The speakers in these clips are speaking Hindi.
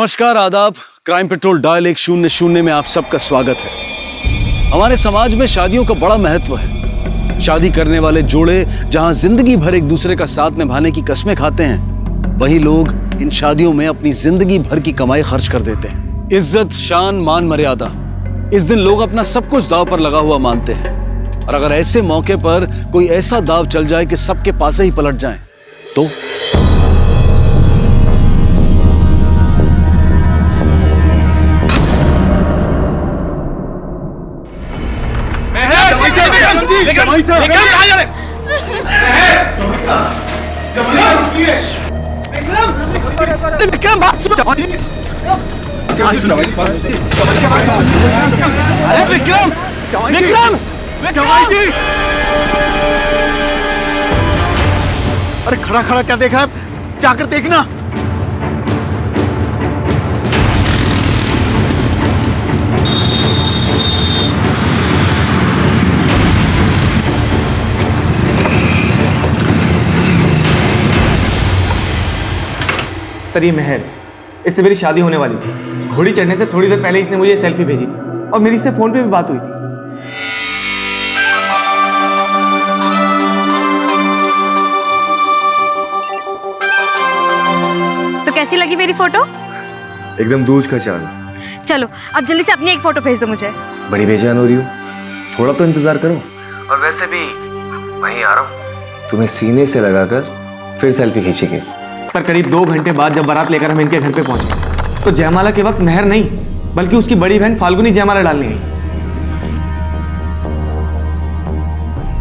नमस्कार, आदाब। क्राइम पेट्रोल डायल 100 में आप सबका स्वागत है। हमारे समाज में शादियों का बड़ा महत्व है। शादी करने वाले जोड़े जहां जिंदगी भर एक दूसरे का साथ निभाने की कस्में खाते हैं, वही लोग इन शादियों में अपनी जिंदगी भर की कमाई खर्च कर देते हैं। इज्जत, शान, मान, मर्यादा, इस दिन लोग अपना सब कुछ दांव पर लगा हुआ मानते हैं। और अगर ऐसे मौके पर कोई ऐसा दांव चल जाए कि सबके पासे ही पलट जाए तो विक्रम, बात सुनो। अरे विक्रम, विक्रम, विक्रम! अरे खड़ा खड़ा क्या देख रहा है? जाकर देखना। सर, ये मेहर, इससे मेरी शादी होने वाली थी। घोड़ी चढ़ने से थोड़ी देर पहले इसने मुझे सेल्फी भेजी थी और मेरी इससे फोन पे भी बात हुई थी। तो कैसी लगी मेरी फोटो? एकदम दूज का चाल। चलो अब जल्दी से अपनी एक फोटो भेज दो मुझे। बड़ी बेजान हो रही हो, थोड़ा तो इंतजार करो। और वैसे भी वहीं आ रहा हूँ, तुम्हें सीने से लगाकर फिर सेल्फी खींचेंगे। सर, करीब 2 घंटे बाद जब बारात लेकर हम इनके घर पे पहुंचे तो जयमाला के वक्त मेहर नहीं बल्कि उसकी बड़ी बहन फाल्गुनी जयमाला डालने आई।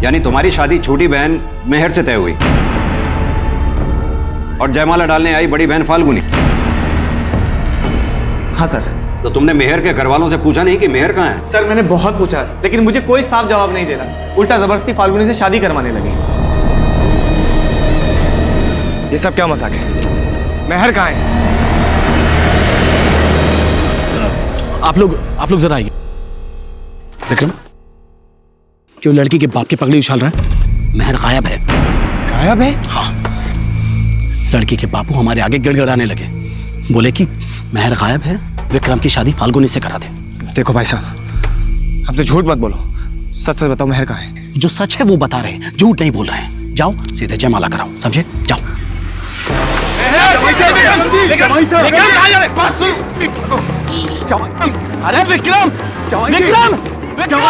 यानी तुम्हारी शादी छोटी बहन मेहर से तय हुई और जयमाला डालने आई बड़ी बहन फाल्गुनी। हाँ सर। तो तुमने मेहर के घर वालों से पूछा नहीं कि मेहर कहाँ है? सर, मैंने बहुत पूछा लेकिन मुझे कोई साफ जवाब नहीं दे रहा। उल्टा जबरदस्ती फाल्गुनी से शादी करवाने लगी। ये सब क्या मजाक है? मेहर कहाँ है? आप लोग जरा आइए। विक्रम, क्यों लड़की के बाप की पगड़ी उछाल रहा है? मेहर गायब है। गायब है? हाँ, लड़की के बापू हमारे आगे गिड़गिड़ाने लगे, बोले कि मेहर गायब है, विक्रम की शादी फाल्गुनी से करा दे। देखो भाई साहब, हमसे झूठ मत बोलो, सच सच बताओ, मेहर कहाँ है? जो सच है वो बता रहे हैं, झूठ नहीं बोल रहे हैं। जाओ सीधे जयमाला कराओ, समझे? जाओ। अरे विक्रम, विक्रम, विक्रम!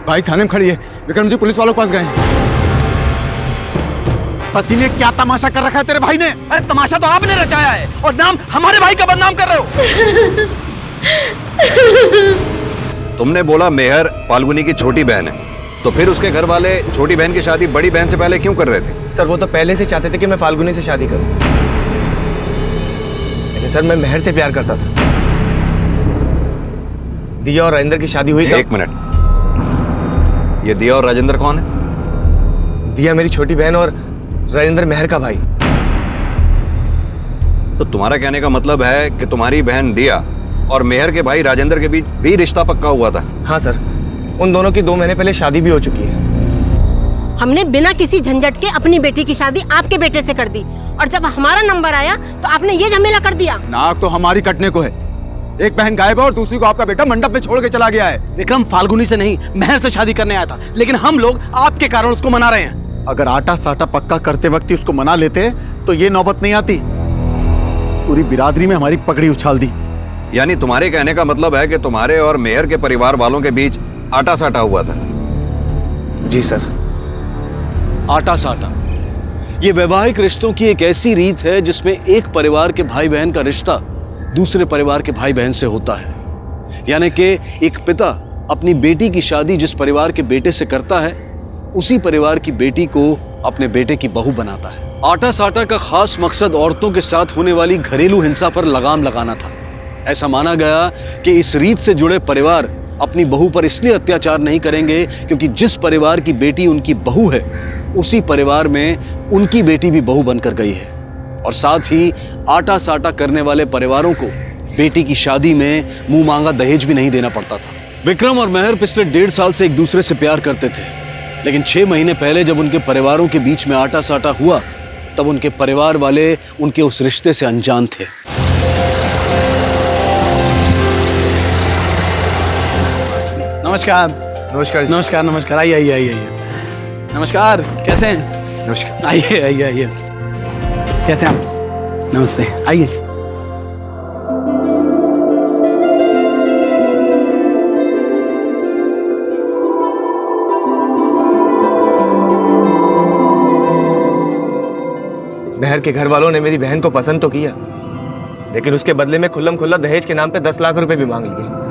भाई थाने में खड़ी है, विक्रम जी पुलिस वालों के पास गए हैं। सचिन, ने क्या तमाशा कर रखा है तेरे भाई ने? अरे तमाशा तो आपने रचाया है और नाम हमारे भाई का बदनाम कर रहे हो। तुमने बोला मेहर फाल्गुनी की छोटी बहन है, तो फिर उसके घर वाले छोटी बहन की शादी बड़ी बहन से पहले क्यों कर रहे थे? सर, वो तो पहले से चाहते थे कि मैं फाल्गुनी से शादी करूं, लेकिन सर मैं मेहर से प्यार करता था। दिया और राजेंद्र की शादी हुई। एक मिनट, ये दिया और राजेंद्र कौन है? दिया मेरी छोटी बहन और राजेंद्र मेहर का भाई। तो तुम्हारा कहने का मतलब है कि तुम्हारी बहन दिया और मेहर के भाई राजेंद्र के बीच भी रिश्ता पक्का हुआ था? हाँ सर, उन दोनों की 2 महीने पहले शादी भी हो चुकी है। हमने बिना किसी झंझट के अपनी बेटी की शादी आपके बेटे से कर दी और जब हमारा नंबर आया तो आपने ये झमेला कर दिया। नाक तो हमारी कटने को है। एक बहन गायब है और दूसरी को आपका बेटा मंडप में छोड़ के चला गया है। विक्रम फाल्गुनी से नहीं, मेहर से शादी करने आया था, लेकिन हम लोग आपके कारण उसको मना रहे हैं। अगर आटा साटा पक्का करते वक्त ही उसको मना लेते तो ये नौबत नहीं आती। पूरी बिरादरी में हमारी पगड़ी उछाल दी। यानी तुम्हारे कहने का मतलब है कि तुम्हारे और मेहर के परिवार वालों के बीच आटा साटा हुआ था? जी सर। आटा साटा, ये वैवाहिक रिश्तों की एक ऐसी रीत है जिसमें एक परिवार के भाई बहन का रिश्ता दूसरे परिवार के भाई बहन से होता है। यानी कि एक पिता अपनी बेटी की शादी जिस परिवार के बेटे से करता है, उसी परिवार की बेटी को अपने बेटे की बहू बनाता है। आटा साटा का खास मकसद औरतों के साथ होने वाली घरेलू हिंसा पर लगाम लगाना था। ऐसा माना गया कि इस रीत से जुड़े परिवार अपनी बहू पर इसलिए अत्याचार नहीं करेंगे क्योंकि जिस परिवार की बेटी उनकी बहू है, उसी परिवार में उनकी बेटी भी बहू बनकर गई है। और साथ ही आटा साटा करने वाले परिवारों को बेटी की शादी में मुंह मांगा दहेज भी नहीं देना पड़ता था। विक्रम और मेहर पिछले 1.5 साल से एक दूसरे से प्यार करते थे, लेकिन 6 महीने पहले जब उनके परिवारों के बीच में आटा साटा हुआ, तब उनके परिवार वाले उनके उस रिश्ते से अनजान थे। नमस्कार। नमस्कार। नमस्कार नमस्कार, आइए आइए आइए आइए। नमस्कार, कैसे हैं? नमस्कार। आइए आइए आइए। कैसे हैं आप? नमस्ते, आइए। मेहर के घर वालों ने मेरी बहन को पसंद तो किया, लेकिन उसके बदले में खुल्लम खुल्ला दहेज के नाम पे 10 लाख रुपए भी मांग लिए।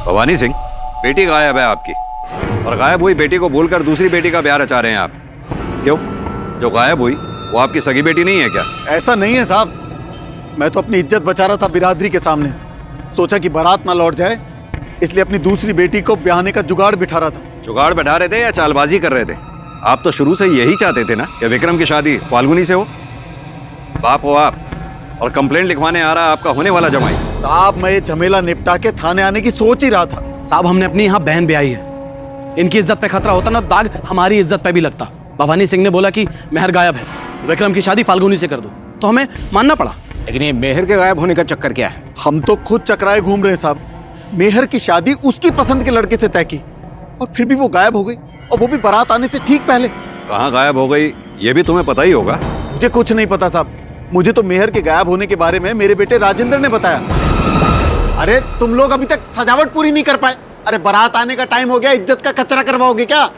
भवानी सिंह, बेटी गायब है आपकी, और गायब हुई बेटी को भूलकर दूसरी बेटी का ब्याह रचा रहे हैं आप। क्यों? जो गायब हुई वो आपकी सगी बेटी नहीं है क्या? ऐसा नहीं है साहब, मैं तो अपनी इज्जत बचा रहा था बिरादरी के सामने। सोचा कि बारात ना लौट जाए, इसलिए अपनी दूसरी बेटी को ब्याहने का जुगाड़ बिठा रहा था। जुगाड़ बैठा रहे थे या चालबाजी कर रहे थे? आप तो शुरू से यही चाहते थे ना कि विक्रम की शादी फाल्गुनी से हो। बाप हो आप, और कंप्लेंट लिखवाने आ रहा आपका होने वाला जमाई। साहब, मैं ये झमेला निपटा के थाने आने की सोच ही रहा था। साहब, हमने अपनी यहाँ बहन ब्याही है, इनकी इज्जत पे खतरा होता ना, दाग हमारी इज्जत पे भी लगता। भवानी सिंह ने बोला कि मेहर गायब है, विक्रम की शादी फाल्गुनी से कर दो, तो हमें मानना पड़ा। लेकिन ये मेहर के गायब होने का चक्कर क्या है? हम तो खुद चकराए घूम रहे हैं साहब। मेहर की शादी उसकी पसंद के लड़के से तय की, और फिर भी वो गायब हो गई, और वो भी बारात आने से ठीक पहले। कहाँ गायब हो गई ये भी तुम्हें पता ही होगा। मुझे कुछ नहीं पता साहब, मुझे तो मेहर के गायब होने के बारे में मेरे बेटे राजेंद्र ने बताया। अरे तुम लोग अभी तक सजावट पूरी नहीं कर पाए। अरे बारात आने का टाइम हो गया, इज्जत का कचरा करवाओगे क्या?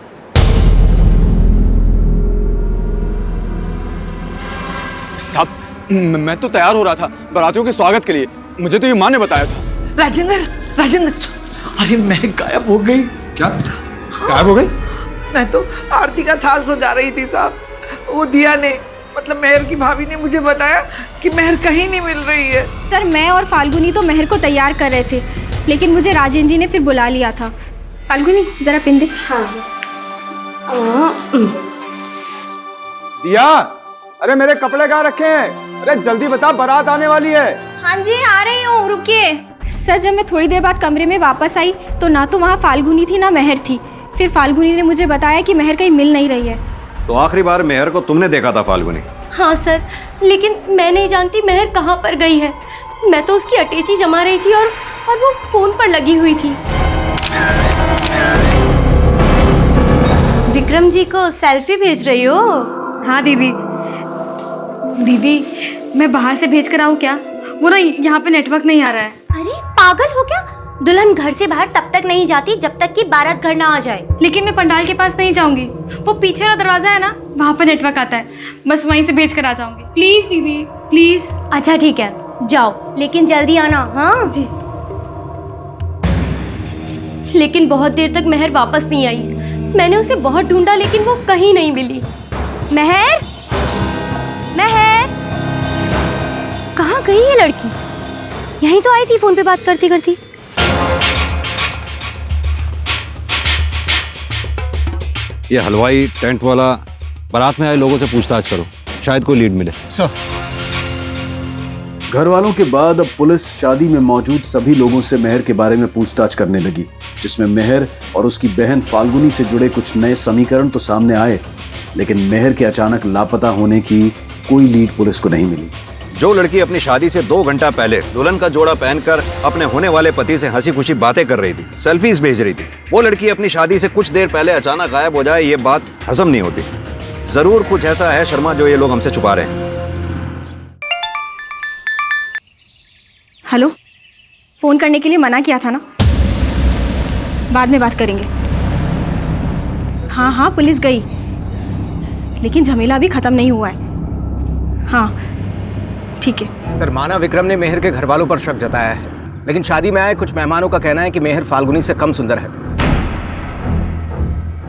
साहब, मैं तो तैयार हो रहा था बारातियों के स्वागत के लिए, मुझे तो ये माँ ने बताया था। राजेंद्र, राजेंद्र, अरे मैं गायब हो गई। क्या गायब हो गई? मैं तो आरती का थाल सजा रही थी साहब, वो दिया ने, मतलब मेहर की भाभी ने मुझे बताया कि मेहर कहीं नहीं मिल रही है। सर, मैं और फाल्गुनी तो मेहर को तैयार कर रहे थे, लेकिन मुझे राजेंद्र जी ने फिर बुला लिया था। फाल्गुनी, जरा पिन दे। दिया, अरे मेरे कपड़े कहाँ रखे हैं? अरे जल्दी बता, बारात आने वाली है। हाँ जी, आ रही हूँ, रुकिए। सर, जब मैं थोड़ी देर बाद कमरे में वापस आई तो ना तो वहाँ फाल्गुनी थी ना मेहर थी। फिर फाल्गुनी ने मुझे बताया कि मेहर कहीं मिल नहीं रही है। तो आखिरी बार मेहर को तुमने देखा था फाल्गुनी? हाँ सर, लेकिन मैं नहीं जानती मेहर कहाँ पर गई है। मैं तो उसकी अटैची जमा रही थी और वो फोन पर लगी हुई थी। विक्रम जी को सेल्फी भेज रही हो? हाँ दीदी। दीदी, मैं बाहर से भेज कर आऊँ क्या? वो ना यहाँ पे नेटवर्क नहीं आ रहा है। अरे पागल हो क्या? दुल्हन घर से बाहर तब तक नहीं जाती जब तक कि बारात घर ना आ जाए। लेकिन मैं पंडाल के पास नहीं जाऊंगी, वो पीछे वाला दरवाजा है ना, वहाँ पर नेटवर्क आता है, बस वहीं से भेज कर आ जाऊंगी। प्लीज दीदी, प्लीज। अच्छा ठीक है, जाओ, लेकिन जल्दी आना। हाँ जी। लेकिन बहुत देर तक मेहर वापस नहीं आई। मैंने उसे बहुत ढूंढा लेकिन वो कहीं नहीं मिली। मेहर, मेहर, कहाँ गई ये लड़की? यहीं तो आई थी फोन पे बात करती करती। ये हलवाई, टेंट वाला, बारात में आए लोगों से पूछताछ करो, शायद कोई लीड मिले। सर, घर वालों के बाद अब पुलिस शादी में मौजूद सभी लोगों से मेहर के बारे में पूछताछ करने लगी, जिसमें मेहर और उसकी बहन फाल्गुनी से जुड़े कुछ नए समीकरण तो सामने आए, लेकिन मेहर के अचानक लापता होने की कोई लीड पुलिस को नहीं मिली। जो लड़की अपनी शादी से 2 घंटा पहले दुल्हन का जोड़ा पहनकर अपने होने वाले पति से हंसी खुशी बातें कर रही थी, सेल्फीज भेज रही थी, वो लड़की अपनी शादी से कुछ देर पहले अचानक गायब हो जाए, ये बात हजम नहीं होती। जरूर कुछ ऐसा है शर्मा जो ये लोग हमसे छुपा रहे हैं। हेलो, फोन करने के लिए मना किया था ना, बाद में बात करेंगे। हाँ हाँ, पुलिस गई, लेकिन झमेला अभी खत्म नहीं हुआ है। हाँ ठीक है। सर, माना विक्रम ने मेहर के घर वालों पर शक जताया है, लेकिन शादी में आए कुछ मेहमानों का कहना है कि मेहर फाल्गुनी से कम सुंदर है,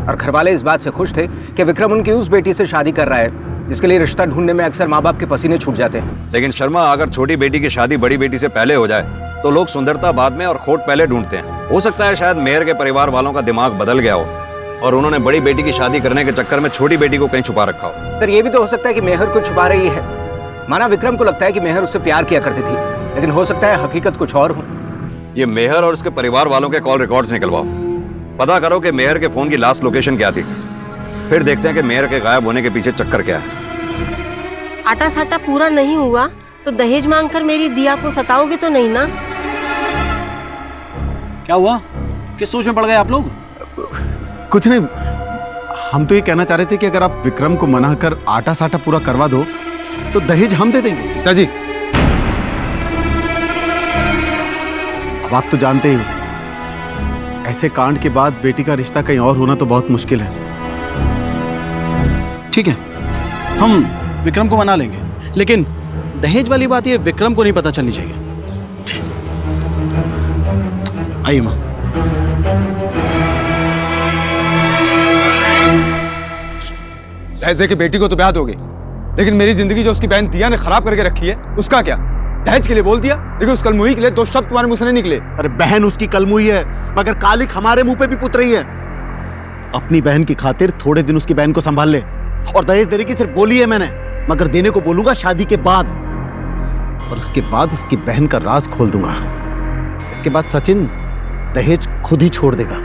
और घर वाले इस बात से खुश थे कि विक्रम उनकी उस बेटी से शादी कर रहा है जिसके लिए रिश्ता ढूंढने में अक्सर माँ बाप के पसीने छूट जाते हैं। लेकिन शर्मा, अगर छोटी बेटी की शादी बड़ी बेटी से पहले हो जाए तो लोग सुंदरता बाद में और खोट पहले ढूंढते हैं। हो सकता है शायद मेहर के परिवार वालों का दिमाग बदल गया हो और उन्होंने बड़ी बेटी की शादी करने के चक्कर में छोटी बेटी को कहीं छुपा रखा हो। सर ये भी तो हो सकता है कि मेहर को छुपा रही है। माना विक्रम को लगता है कि मेहर उससे प्यार किया करती थी, लेकिन हो सकता है हकीकत कुछ और हो। ये मेहर और उसके परिवार वालों के कॉल रिकॉर्ड्स निकलवाओ, पता करो कि मेहर के फोन की लास्ट लोकेशन क्या थी, फिर देखते हैं कि मेहर के गायब होने के पीछे चक्कर क्या है। आटा साटा पूरा नहीं हुआ तो दहेज मांगकर मेरी दिया को सताओगे तो नहीं ना? क्या हुआ? किस सोच में पड़ गए आप लोग? कुछ नहीं, हम तो ये कहना चाह रहे थे कि अगर आप विक्रम को मना कर आटा साटा पूरा करवा दो तो दहेज हम दे देंगे। पिताजी, अब आप तो जानते ही हो, ऐसे कांड के बाद बेटी का रिश्ता कहीं और होना तो बहुत मुश्किल है। ठीक है, हम विक्रम को मना लेंगे, लेकिन दहेज वाली बात ये विक्रम को नहीं पता चलनी चाहिए। आइए माँ। दहेज दे के बेटी को तो ब्याह दोगे, लेकिन मेरी जिंदगी जो उसकी बहन दिया ने खराब करके रखी है उसका क्या? दहेज के लिए बोल दिया, लेकिन उस कलमुही के लिए 2 शब्द तुम्हारे मुंह से नहीं निकले। अरे बहन उसकी कलमुही है, मगर कालिक हमारे मुंह पे भी पुत रही है। अपनी बहन की खातिर थोड़े दिन उसकी बहन को संभाल ले। और दहेज देने की सिर्फ बोली है मैंने, मगर देने को बोलूंगा शादी के बाद, और उसके बाद उसकी बहन का राज खोल दूंगा। इसके बाद सचिन दहेज खुद ही छोड़ देगा।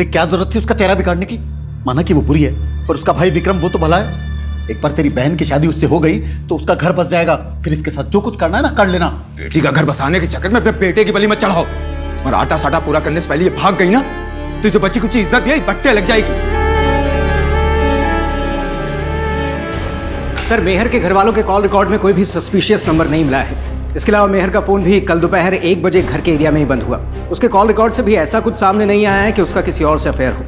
क्या जरूरत थी उसका चेहरा बिगाड़ने की? माना कि वो बुरी है, पर उसका भाई विक्रम वो तो भला है। एक बार तेरी बहन की शादी उससे हो गई तो उसका घर बस जाएगा, फिर इसके साथ जो कुछ करना है ना कर लेना। बेटी का घर बसाने के चक्कर में अपने बेटे की बलि मत चढ़ाओ। तुम्हारा आटा साटा पूरा करने से पहले ये भाग गई ना तो जो बच्ची कुछ इज्जत दिया बट्टे लग जाएगी। सर मेहर के घर वालों के कॉल रिकॉर्ड में कोई भी सस्पिशियस नंबर नहीं मिला है। इसके अलावा मेहर का फोन भी कल दोपहर 1 बजे घर के एरिया में ही बंद हुआ। उसके कॉल रिकॉर्ड से भी ऐसा कुछ सामने नहीं आया है कि उसका किसी और से अफेयर हो।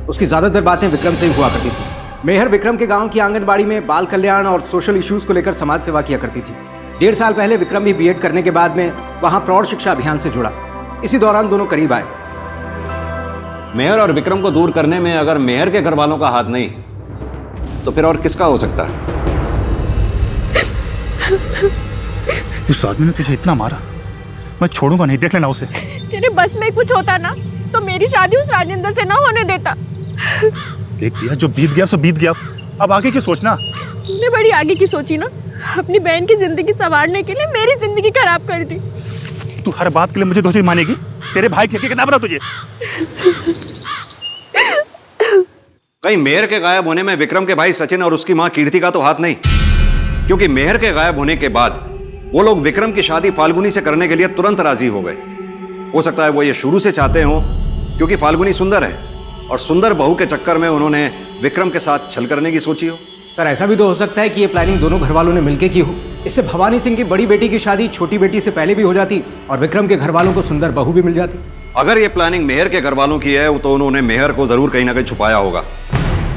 उसकी ज्यादातर बातें विक्रम से ही हुआ करती थी। मेहर विक्रम के गांव की आंगनबाड़ी में बाल कल्याण और सोशल इश्यूज को लेकर समाज सेवा किया करती थी। 1.5 साल पहले विक्रम भी बीएड करने के बाद में वहां प्रौढ़ शिक्षा अभियान से जुड़ा। इसी दौरान दोनों करीब आए। मेहर और विक्रम को दूर करने में अगर मेहर के घर वालों का हाथ नहीं तो फिर और किसका हो सकता है? उस आदमी ने तुझे इतना मारा, मैं छोड़ूंगा नहीं, देख लेना उसे। तेरे बस में कुछ होता ना तो मेरी शादी उस राजेंद्र से ना होने देता। देख दिया, जो बीत गया सो बीत गया, अब आगे की सोचना। तूने बड़ी आगे की सोची ना, अपनी बहन की जिंदगी संवारने के लिए मेरी जिंदगी खराब कर दी। तू हर बात के लिए मुझे दोषी मानेगी? तेरे भाई की क्या पता तुझे? कहीं मेहर के गायब होने में विक्रम के भाई सचिन और उसकी मां कीर्ति का तो हाथ नहीं? क्योंकि मेहर के गायब होने के बाद वो लोग विक्रम की शादी फाल्गुनी से करने के लिए तुरंत राजी हो गए। हो सकता है वो ये शुरू से चाहते हो, क्योंकि फाल्गुनी सुंदर है और सुंदर बहू के चक्कर में उन्होंने विक्रम के साथ छल करने की सोची हो। सर ऐसा भी तो हो सकता है कि ये प्लानिंग दोनों घर वालों ने मिलकर की हो। इससे भवानी सिंह की बड़ी बेटी की शादी छोटी बेटी से पहले भी हो जाती और विक्रम के घर वालों को सुंदर बहू भी मिल जाती। अगर ये प्लानिंग मेहर के घर वालों की है तो उन्होंने मेहर को जरूर कहीं ना कहीं छुपाया होगा,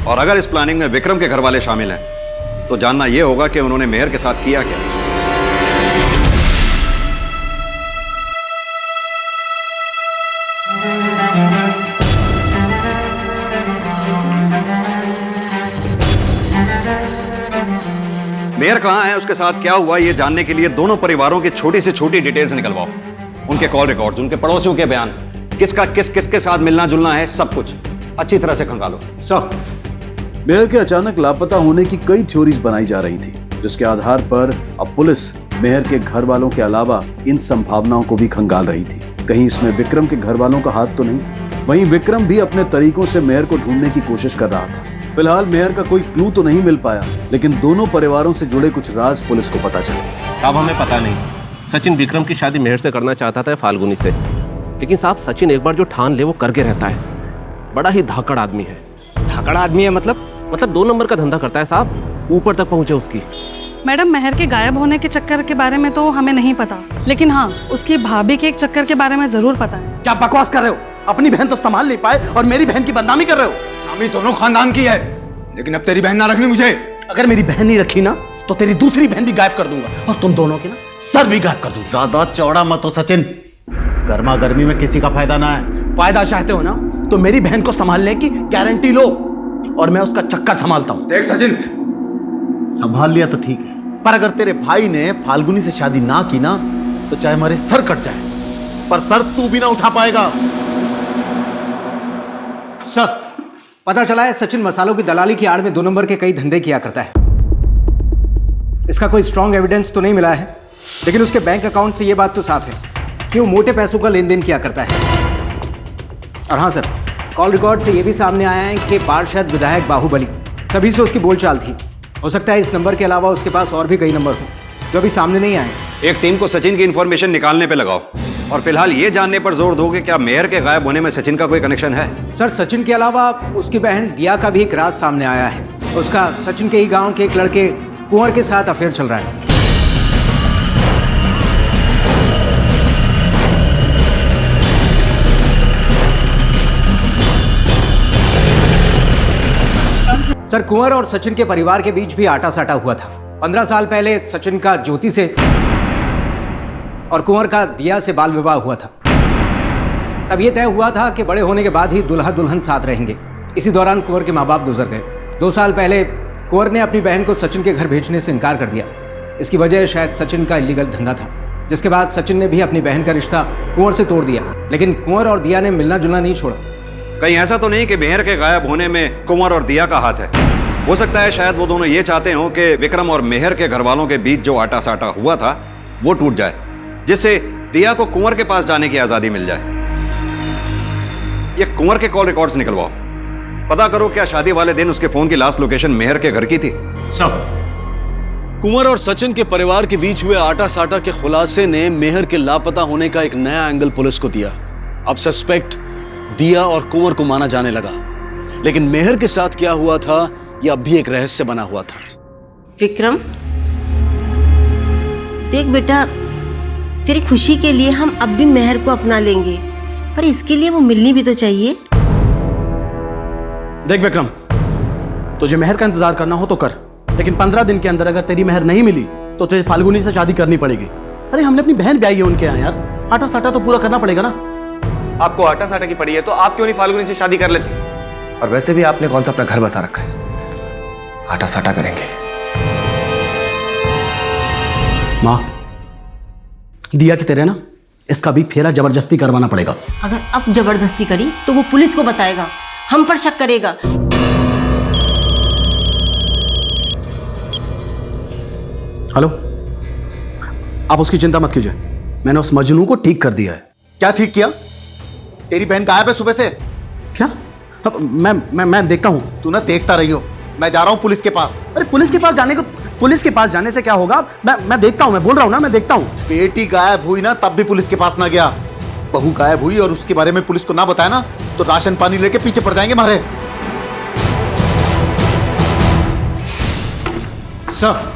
और अगर इस प्लानिंग में विक्रम के घर वाले शामिल हैं तो जानना यह होगा कि उन्होंने मेहर के साथ किया क्या। मेहर कहां है, उसके साथ क्या हुआ, यह जानने के लिए दोनों परिवारों की छोटी से छोटी डिटेल्स निकलवाओ। उनके कॉल रिकॉर्ड्स, उनके पड़ोसियों के बयान, किसका किसके साथ मिलना जुलना है, सब कुछ अच्छी तरह से खंगालो। मेहर के अचानक लापता होने की कई थ्योरीज बनाई जा रही थी, जिसके आधार पर अब पुलिस मेहर के घर वालों के अलावा इन संभावनाओं को भी खंगाल रही थी। कहीं इसमें विक्रम के घर वालों का हाथ तो नहीं था। वहीं विक्रम भी अपने तरीकों से मेहर को ढूंढने की कोशिश कर रहा था। फिलहाल मेहर का कोई क्लू तो नहीं मिल पाया, लेकिन दोनों परिवारों से जुड़े कुछ राज पुलिस को पता चले। साहब हमें पता नहीं, सचिन विक्रम की शादी मेहर से करना चाहता था फाल्गुनी से, लेकिन साहब सचिन एक बार जो ठान ले वो करके रहता है। बड़ा ही धाकड़ आदमी है। धाकड़ आदमी है मतलब 2 नंबर का धंधा करता है साहब, ऊपर तक पहुंचे उसकी। मैडम मेहर के गायब होने के चक्कर के बारे में तो हमें नहीं पता, लेकिन हाँ उसकी भाभी के एक चक्कर के बारे में जरूर पता है। क्या बकवास कर रहे हो? अपनी बहन तो संभाल नहीं पाए और मेरी बहन की बदनामी कर रहे हो। नामी दोनों खानदान की है, लेकिन अब तेरी बहन ना रखनी मुझे। अगर मेरी बहन नहीं रखी ना तो तेरी दूसरी बहन भी गायब कर दूंगा और तुम दोनों की ना सर भी गायब कर दूंगा। ज्यादा चौड़ा मत हो सचिन, गर्मा गर्मी में किसी का फायदा ना है। फायदा चाहते हो ना तो मेरी बहन को संभालने की गारंटी लो और मैं उसका चक्कर संभालता हूं। देख सचिन, संभाल लिया तो ठीक है, पर अगर तेरे भाई ने फाल्गुनी से शादी ना की ना तो चाहे हमारे सर कट जाए, पर सर तू भी ना उठा पाएगा। सर, पता चला है सचिन मसालों की दलाली की आड़ में 2 नंबर के कई धंधे किया करता है। इसका कोई स्ट्रॉन्ग एविडेंस तो नहीं मिला है, लेकिन उसके बैंक अकाउंट से यह बात तो साफ है कि वो मोटे पैसों का लेन देन किया करता है। और हाँ सर, कॉल रिकॉर्ड से यह भी सामने आया है कि पार्षद विधायक बाहुबली सभी से उसकी बोलचाल थी। हो सकता है इस नंबर के अलावा उसके पास और भी कई नंबर हो जो अभी सामने नहीं आए। एक टीम को सचिन की इंफॉर्मेशन निकालने पे लगाओ और फिलहाल ये जानने पर जोर दो कि क्या मेहर के गायब होने में सचिन का कोई कनेक्शन है। सर, सचिन के अलावा उसकी बहन दिया का भी एक राज सामने आया है। उसका सचिन के ही गांव के एक लड़के कुंवर के साथ अफेयर चल रहा है। सर, कुंवर और सचिन के परिवार के बीच भी आटा साटा हुआ था। 15 साल पहले सचिन का ज्योति से और कुंवर का दिया से बाल विवाह हुआ था। तब यह तय हुआ था कि बड़े होने के बाद ही दुल्हा दुल्हन साथ रहेंगे। इसी दौरान कुंवर के माँ बाप गुजर गए। 2 साल पहले कुंवर ने अपनी बहन को सचिन के घर भेजने से इनकार कर दिया। इसकी वजह शायद सचिन का इलीगल धंधा था, जिसके बाद सचिन ने भी अपनी बहन का रिश्ता कुंवर से तोड़ दिया। लेकिन कुंवर और दिया ने मिलना जुलना नहीं छोड़ा। कहीं ऐसा तो नहीं कि मेहर के गायब होने में कुंवर और दिया का हाथ है? हो सकता है शायद वो दोनों ये चाहते हो कि विक्रम और मेहर के घर वालों के बीच जो आटा साटा हुआ था वो टूट जाए, जिससे दिया को कुंवर के पास जाने की आजादी मिल जाए। ये कुंवर के कॉल रिकॉर्ड्स निकलवाओ, पता करो क्या शादी वाले दिन उसके फोन की लास्ट लोकेशन मेहर के घर की थी। सब कुंवर और सचिन के परिवार के बीच हुए आटा साटा के खुलासे ने मेहर के लापता होने का एक नया एंगल पुलिस को दिया। अब सस्पेक्ट दिया और कुंवर को माना जाने लगा, लेकिन मेहर के साथ क्या हुआ था यह अब भी एक रहस्य बना हुआ था। विक्रम, देख बेटा, तेरी खुशी के लिए हम अब भी मेहर को अपना लेंगे, पर इसके लिए वो मिलनी भी तो चाहिए। देख विक्रम, तुझे मेहर का इंतजार करना हो तो कर, लेकिन 15 दिन के अंदर अगर तेरी मेहर नहीं मिली तो तुझे फाल्गुनी से शादी करनी पड़ेगी। अरे हमने अपनी बहन ब्याही है उनके यहाँ यार, आटा साटा तो पूरा करना पड़ेगा ना। आपको आटा साटा की पड़ी है तो आप क्यों नहीं फाल्गुनी से शादी कर लेते? और वैसे भी आपने कौन सा अपना घर बसा रखा है? आटा साटा करेंगे। माँ, दिया कि तेरे ना इसका भी फेरा जबरदस्ती करवाना पड़ेगा। अगर अब जबरदस्ती करी तो वो पुलिस को बताएगा, हम पर शक करेगा। हेलो, आप उसकी चिंता मत कीजिए, मैंने उस मजनू को ठीक कर दिया है। क्या ठीक किया? तेरी बहन गायब है सुबह से। क्या? अब मैं देखता हूं। तू ना देखता रही हो, मैं जा रहा हूं पुलिस के पास। अरे पुलिस के पास जाने से क्या होगा? मैं देखता हूं, मैं बोल रहा हूं ना, मैं देखता हूं। बेटी गायब हुई ना तब भी पुलिस के पास ना गया। बहू गायब हुई और उसके बारे में पुलिस को ना बताया ना तो राशन पानी लेके पीछे पड़ जाएंगे हमारे। सर,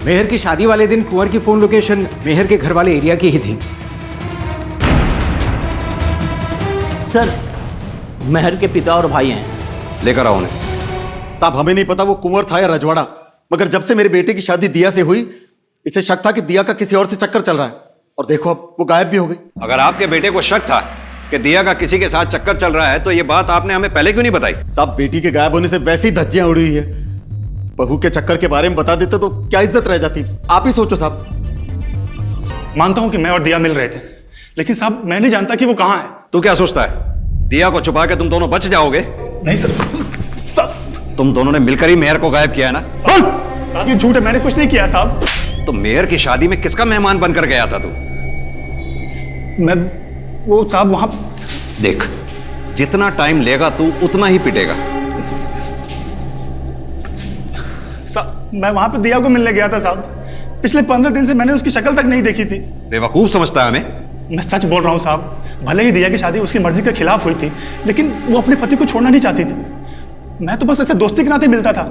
मेहर की शादी वाले दिन कुंवर की फोन लोकेशन मेहर के घर वाले एरिया की ही थी। सर, मेहर के पिता और भाई हैं। लेकर आओ उन्हें। साहब, हमें नहीं पता वो कुंवर था या रजवाड़ा, मगर जब से मेरे बेटे की शादी दिया से हुई इसे शक था कि दिया का किसी और से चक्कर चल रहा है, और देखो अब वो गायब भी हो गई। अगर आपके बेटे को शक था कि दिया का किसी के साथ चक्कर चल रहा है तो ये बात आपने हमें पहले क्यों नहीं बताई? साहब, बेटी के गायब होने से वैसी धज्जियां उड़ी हुई है, बहू के चक्कर के बारे में बता देते तो क्या इज्जत रह जाती। आप ही सोचो साहब। मानता हूं कि मैं और दिया मिल रहे थे, लेकिन साहब मैं नहीं जानता कि वो कहां है। तू क्या सोचता है दिया को छुपा के तुम दोनों बच जाओगे? नहीं सर, तुम दोनों ने मिलकर ही मेहर को गायब किया है ना? साहब ये झूठ है, मैंने कुछ नहीं किया साहब। तो मेहर की शादी में किसका मेहमान बनकर गया था तू? मैं वो साहब वहां। देख, जितना टाइम लेगा तू उतना ही पिटेगा। साहब मैं वहां पे दिया को मिलने गया था साहब। पिछले 15 दिन से मैंने उसकी शक्ल तक नहीं देखी थी। बेवकूफ समझता है हमें? मैं सच बोल रहा हूं साहब, भले ही दिया की शादी उसकी मर्जी के खिलाफ हुई थी, लेकिन वो अपने पति को छोड़ना नहीं चाहती थी। मैं तो बस ऐसे दोस्ती के नाते मिलता था,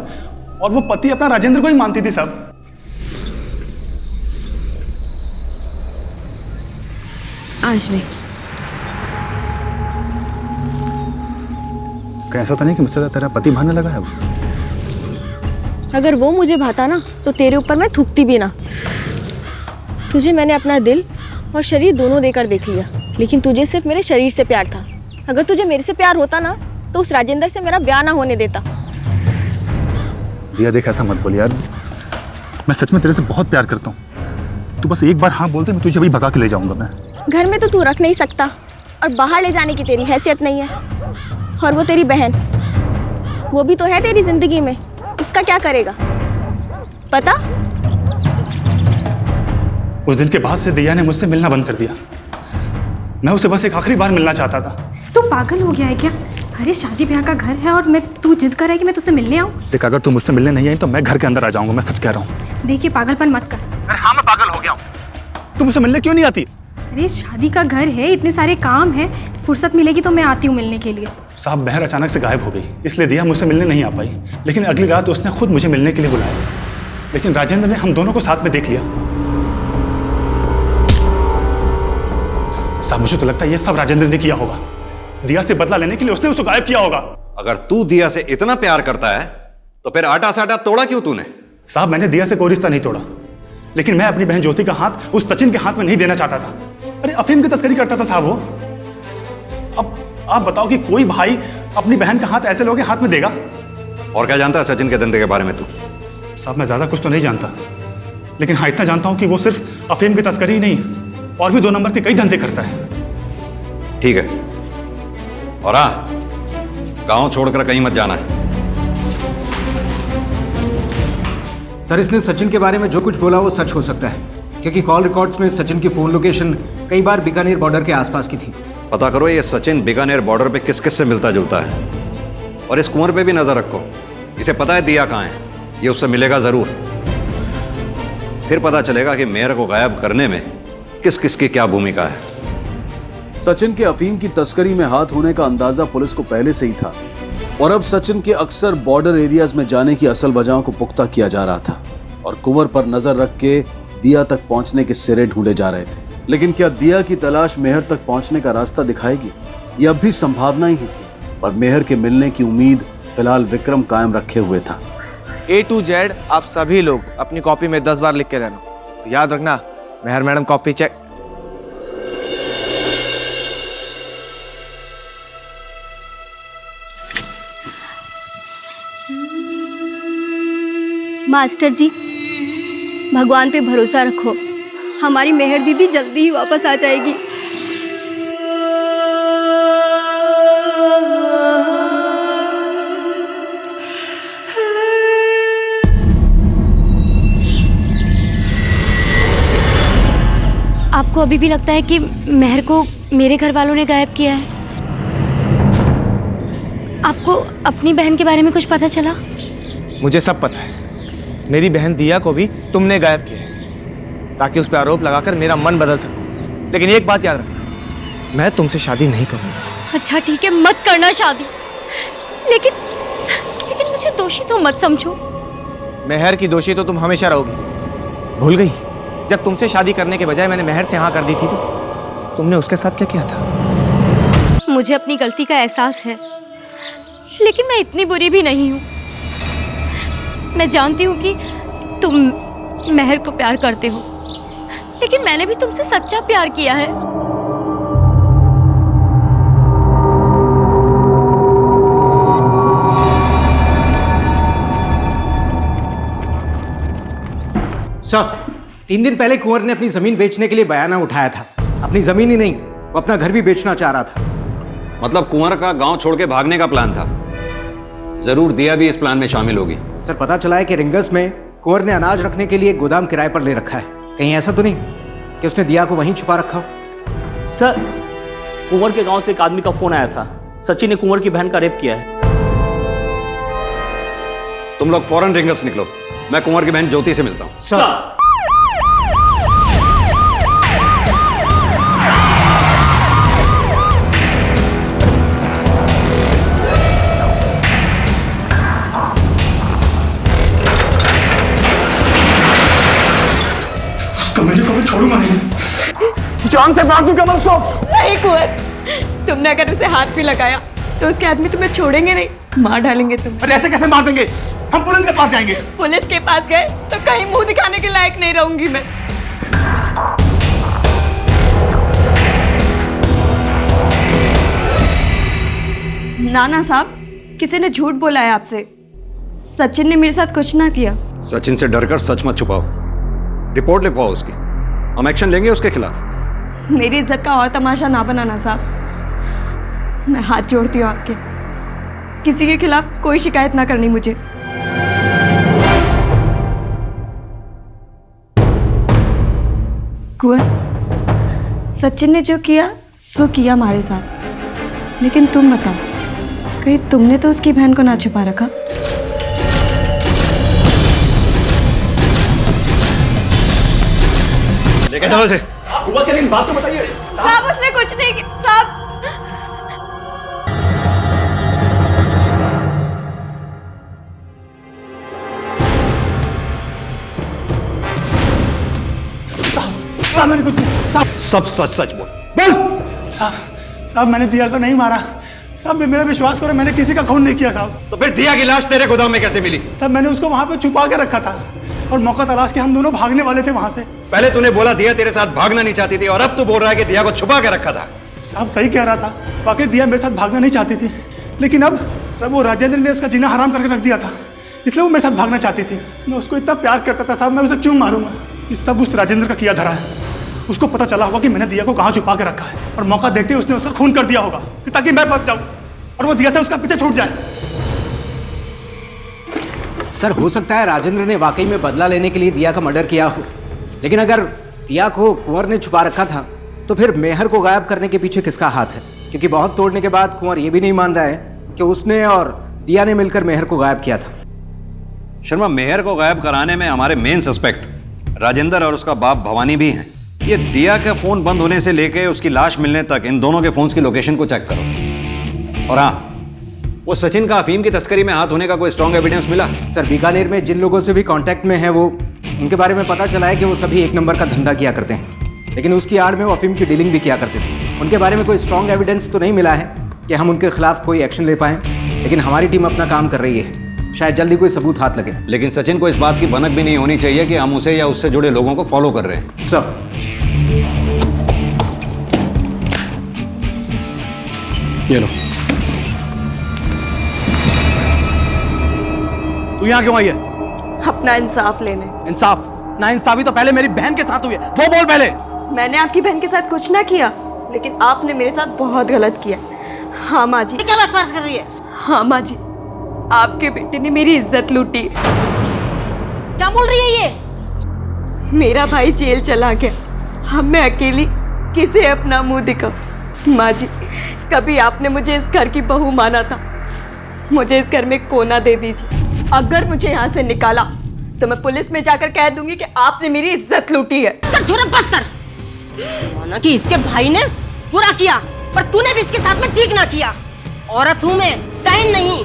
और वो पति अपना राजेंद्र को ही मानती थी साहब। आज नहीं। कैसा तो नहीं कि मुझसे तेरा पति भाने लगा है वो? अगर वो मुझे भाता ना तो तेरे ऊपर मैं थूकती भी ना। तुझे मैंने अपना दिल और शरीर दोनों देकर देख लिया, लेकिन तुझे सिर्फ मेरे शरीर से प्यार था। अगर तुझे मेरे से प्यार होता ना तो उस राजेंद्र से मेरा ब्याह ना होने देता। दिया देख, ऐसा मत बोल यार, मैं सच में तेरे से बहुत प्यार करता हूँ। तू बस एक बार हाँ बोलते, मैं तुझे अभी भगा के ले जाऊंगा। मैं घर में तो तू रख नहीं सकता और बाहर ले जाने की तेरी हैसियत नहीं है। और वो तेरी बहन, वो भी तो है तेरी जिंदगी में, उसका क्या करेगा पता? उस दिन के बाद से दिया ने मुझसे मिलना बंद कर दिया। मैं उसे बस एक आखिरी बार मिलना चाहता था। तू पागल हो गया है क्या? अरे शादी ब्याह का घर है और तू जिद कर रहा है कि मैं तुझसे मिलने आऊँ? देख, अगर तू मुझसे मिलने नहीं आई तो मैं घर के अंदर आ जाऊंगा, मैं सच कह रहा हूँ। देखिए पागलपन मत कर। अरे हाँ, मैं पागल हो गया हूँ। तू मुझसे मिलने क्यों नहीं आती? अरे शादी का घर है, इतने सारे काम है, फुर्सत मिलेगी तो मैं आती हूँ मिलने के लिए। साहब, बहर अचानक से गायब हो गई, इसलिए दिया मुझसे मिलने नहीं आ पाई। लेकिन अगली रात उसने खुद मुझे मिलने के लिए बुलाया, लेकिन राजेंद्र ने हम दोनों को साथ में देख लिया। साहब, मुझे तो लगता है ये सब राजेंद्र ने किया होगा। दिया से बदला लेने के लिए उसने उसको गायब किया होगा। अगर तू दिया से इतना प्यार करता है तो फिर आटा साटा तोड़ा क्यों तूने? साहब, मैंने दिया से कोई रिश्ता नहीं तोड़ा, लेकिन मैं अपनी बहन ज्योति का हाथ उस सचिन के हाथ में नहीं देना चाहता था। अरे अफीम की तस्करी करता था साहब वो। अब आप बताओ कि कोई भाई अपनी बहन का हाथ ऐसे लोगों के हाथ में देगा? और क्या जानता है सचिन के धंधे के बारे में तू? साहब, मैं ज्यादा कुछ तो नहीं जानता, लेकिन हाँ इतना जानता हूं कि वो सिर्फ अफीम की तस्करी ही नहीं, और भी 2 नंबर के कई धंधे करता है। ठीक है, और हाँ, गांव छोड़कर कहीं मत जाना है। सर, इसने सचिन के बारे में जो कुछ बोला वो सच हो सकता है, क्योंकि कॉल रिकॉर्ड्स में सचिन की फोन लोकेशन कई बार बीकानेर बॉर्डर के आसपास की थी। पता करो ये सचिन बीकानेर बॉर्डर पे किस किस से मिलता जुलता है, और इस कुंवर पे भी नजर रखो। इसे पता है दिया कहाँ है, ये उससे मिलेगा जरूर। फिर पता चलेगा कि मेयर को गायब करने में किस किस की क्या भूमिका है। सचिन के अफीम की तस्करी में हाथ होने का अंदाजा पुलिस को पहले से ही था, और अब सचिन के अक्सर बॉर्डर एरियाज में जाने की असल वजहों को पुख्ता किया जा रहा था, और कुंवर पर नजर रख के दिया तक पहुंचने के सिरे ढूंढे जा रहे थे। लेकिन क्या दिया की तलाश मेहर तक पहुंचने का रास्ता दिखाएगी? यह अब भी संभावना ही थी, पर मेहर के मिलने की उम्मीद फिलहाल विक्रम कायम रखे हुए था। A to Z आप सभी लोग अपनी कॉपी में 10 बार लिख के रहना। याद रखना, मेहर मैडम कॉपी चेक। मास्टर जी, भगवान पे भरोसा रखो, हमारी मेहर दीदी जल्दी ही वापस आ जाएगी। आपको अभी भी लगता है कि मेहर को मेरे घर वालों ने गायब किया है? आपको अपनी बहन के बारे में कुछ पता चला? मुझे सब पता है। मेरी बहन दिया को भी तुमने गायब किया है, ताकि उस पर आरोप लगाकर मेरा मन बदल सको। लेकिन एक बात याद रखना, मैं तुमसे शादी नहीं करूंगा। अच्छा ठीक है, मत करना शादी, लेकिन मुझे दोषी तो मत समझो। मेहर की दोषी तो तुम हमेशा रहोगी। भूल गई जब तुमसे शादी करने के बजाय मैंने मेहर से हाँ कर दी थी तो तुमने उसके साथ क्या किया था? मुझे अपनी गलती का एहसास है, लेकिन मैं इतनी बुरी भी नहीं हूँ। मैं जानती हूँ कि तुम मेहर को प्यार करते हो, लेकिन मैंने भी तुमसे सच्चा प्यार किया है। सर, 3 दिन पहले कुंवर ने अपनी जमीन बेचने के लिए बयाना उठाया था। अपनी जमीन ही नहीं, वो अपना घर भी बेचना चाह रहा था। मतलब कुंवर का गांव छोड़ के भागने का प्लान था। जरूर दिया भी इस प्लान में शामिल होगी। सर, पता चला है कि रिंगस में कुंवर ने अनाज रखने के लिए गोदाम किराए पर ले रखा है। कहीं ऐसा तो नहीं कि उसने दिया को वहीं छुपा रखा हो? सर, कुंवर के गांव से एक आदमी का फोन आया था, सचिन ने कुंवर की बहन का रेप किया है। तुम लोग फौरन रिंगस निकलो, मैं कुंवर की बहन ज्योति से मिलता हूँ। सर। मेरे को भी छोड़ूंगा नहीं, जान से मार दूंगा मैं उसको। नहीं कुंवर, तुमने अगर उसे हाथ भी लगाया तो उसके आदमी तुम्हें छोड़ेंगे नहीं, मार डालेंगे तुम। अरे ऐसे कैसे मार देंगे? हम पुलिस के पास जाएंगे। पुलिस के पास गए तो कहीं मुंह दिखाने के लायक नहीं रहूंगी मैं। ना ना साहब, किसी ने झूठ बोला है आपसे। सचिन ने मेरे साथ कुछ ना किया। सचिन से डरकर सच मत छुपाओ, रिपोर्ट लिखवाओ उसकी, हम एक्शन लेंगे उसके खिलाफ। मेरी इज्जत का और तमाशा ना बनाना साहब, मैं हाथ जोड़ती हूँ आपके, किसी के खिलाफ कोई शिकायत ना करनी मुझे। कुंवर, सचिन ने जो किया सो किया हमारे साथ, लेकिन तुम बताओ, कहीं तुमने तो उसकी बहन को ना छुपा रखा? लेके चलो इसे। बात तो बताइए साहब। उसने कुछ नहीं किया साहब। मैंने कुछ सब सच सच बोल। साहब मैंने दिया को नहीं मारा साहब, मेरा विश्वास करो, मैंने किसी का खून नहीं किया साहब। तो फिर दिया की लाश तेरे गोदाम में कैसे मिली? साहब मैंने उसको वहां पे छुपा के रखा था और मौका तलाश के हम दोनों भागने वाले थे वहां से। पहले तूने बोला दिया तेरे साथ भागना नहीं चाहती थी, और अब तू बोल रहा है कि दिया को छुपा के रखा था। साहब सही कह रहा था, वाकई दिया मेरे साथ भागना नहीं चाहती थी, लेकिन अब वो राजेंद्र ने उसका जीना हराम करके रख दिया था, इसलिए वो मेरे साथ भागना चाहती थी। मैं उसको इतना प्यार करता था साहब, मैं उसे क्यों मारूंगा? ये सब उस राजेंद्र का किया धरा है। उसको पता चला होगा कि मैंने दिया को कहाँ छुपा के रखा है, और मौका देखते ही उसने उसका खून कर दिया होगा ताकि मैं फंस जाऊं और वो दिया से उसका पीछे छूट जाए। सर हो सकता है राजेंद्र ने वाकई में बदला लेने के लिए दिया का मर्डर किया हो, लेकिन अगर दिया को कुंवर ने छुपा रखा था तो फिर मेहर को गायब करने के पीछे किसका हाथ है? क्योंकि बहुत तोड़ने के बाद कुंवर ये भी नहीं मान रहा है कि उसने और दिया ने मिलकर मेहर को गायब किया था। शर्मा, मेहर को गायब कराने में हमारे मेन सस्पेक्ट राजेंद्र और उसका बाप भवानी भी हैं। ये दिया का फोन बंद होने से लेके उसकी लाश मिलने तक इन दोनों के फोन्स की लोकेशन को चेक करो। और हाँ, वो सचिन का अफीम की तस्करी में हाथ होने का कोई स्ट्रॉन्ग एविडेंस मिला? सर बीकानेर में जिन लोगों से भी कांटेक्ट में है वो, उनके बारे में पता चला है कि वो सभी एक नंबर का धंधा किया करते हैं, लेकिन उसकी आड़ में वो अफीम की डीलिंग भी किया करते थे। उनके बारे में कोई स्ट्रॉन्ग एविडेंस तो नहीं मिला है कि हम उनके खिलाफ कोई एक्शन ले पाएं, लेकिन हमारी टीम अपना काम कर रही है, शायद जल्दी कोई सबूत हाथ लगे। लेकिन सचिन को इस बात की भनक भी नहीं होनी चाहिए कि हम उसे या उससे जुड़े लोगों को फॉलो कर रहे हैं। सर ये लो। तू यहाँ क्यों आई है? अपना इंसाफ लेने। इंसाफ? ना इंसाफी तो पहले मेरी बहन के साथ हुई है, वो बोल पहले। मैंने आपकी बहन के साथ कुछ ना किया, लेकिन आपने मेरे साथ बहुत गलत किया। हाँ माँ जी। क्या बकवास कर रही है? हाँ माँ जी, आपके बेटे ने मेरी इज्जत लूटी। क्या बोल रही है ये? मेरा भाई जेल चला गया, अब मैं अकेली किसे अपना मुंह दिखाऊं? माँ जी, कभी आपने मुझे इस घर की बहू माना था, मुझे इस घर में कोना दे दीजिए। अगर मुझे यहाँ से निकाला तो मैं पुलिस में जाकर कह दूंगी कि आपने मेरी इज्जत लूटी है। बस कर। माना कि इसके भाई ने बुरा किया, पर तूने भी इसके साथ में ठीक ना किया। औरत हूं मैं, टाइम नहीं।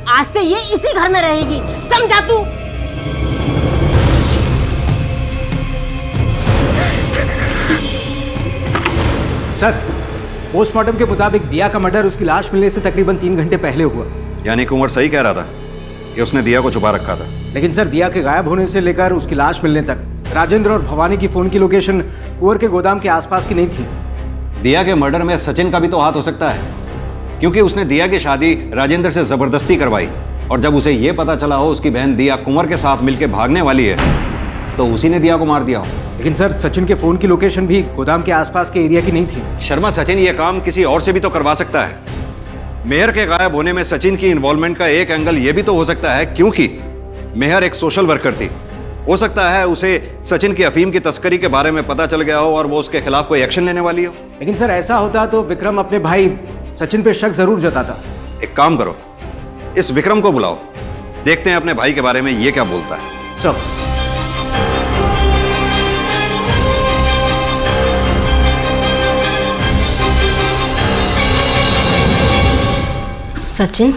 आज से ये इसी घर में रहेगी, समझा तू? सर पोस्टमार्टम के मुताबिक दिया का मर्डर उसकी लाश मिलने से तकरीबन 3 घंटे पहले हुआ। यानी कुंवर सही कह रहा था कि उसने दिया को छुपा रखा था। लेकिन सर दिया के गायब होने से लेकर उसकी लाश मिलने तक राजेंद्र और भवानी की फोन की लोकेशन कुंवर के गोदाम के आसपास की नहीं थी। दिया के मर्डर में सचिन का भी तो हाथ हो सकता है, क्योंकि उसने दिया की शादी राजेंद्र से जबरदस्ती करवाई, और जब उसे यह पता चला हो उसकी बहन दिया कुंवर के साथ मिलकर भागने वाली है, तो उसी ने दिया को मार दिया हो। लेकिन सर सचिन के फोन की लोकेशन भी गोदाम के आसपास के एरिया की नहीं थी। शर्मा, सचिन ये काम किसी और से भी तो करवा सकता है। मेहर के गायब होने में सचिन की इन्वॉल्वमेंट का एक एंगल ये भी तो हो सकता है, क्योंकि मेहर एक सोशल वर्कर थी। हो सकता है उसे सचिन की अफीम की तस्करी के बारे में पता चल गया हो और वो उसके खिलाफ कोई एक्शन लेने वाली हो। लेकिन सर ऐसा होता तो विक्रम अपने भाई सचिन पे शक जरूर जताता। एक काम करो, इस विक्रम को बुलाओ, देखते हैं अपने भाई के बारे में ये क्या बोलता है। सब सचिन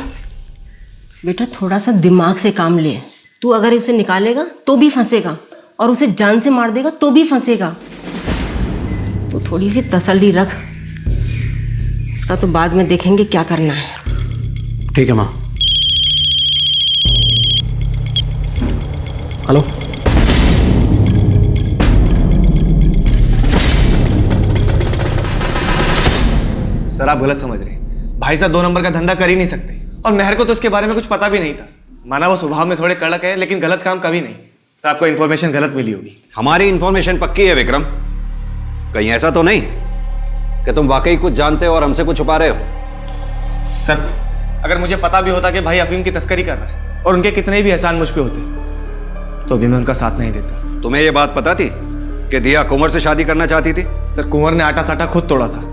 बेटा, थोड़ा सा दिमाग से काम ले। तू अगर उसे निकालेगा तो भी फंसेगा, और उसे जान से मार देगा तो भी फंसेगा। तो थोड़ी सी तसल्ली रख, इसका तो बाद में देखेंगे क्या करना है। ठीक है माँ। हेलो, सर आप गलत समझ रहे हैं। भाई साहब 2 नंबर का धंधा कर ही नहीं सकते, और मेहर को तो उसके बारे में कुछ पता भी नहीं था। माना वो स्वभाव में थोड़े कड़क है, लेकिन गलत काम कभी नहीं। सर आपको इन्फॉर्मेशन गलत मिली होगी। हमारी इन्फॉर्मेशन पक्की है विक्रम, कहीं ऐसा तो नहीं कि तुम वाकई कुछ जानते हो और हमसे कुछ छुपा रहे हो? सर अगर मुझे पता भी होता कि भाई अफीम की तस्करी कर रहा है और उनके कितने भी एहसान मुझ पे होते, तो भी मैं उनका साथ नहीं देता। तुम्हें ये बात पता थी कि दिया कुंवर से शादी करना चाहती थी? सर कुंवर ने आटा साटा खुद तोड़ा था,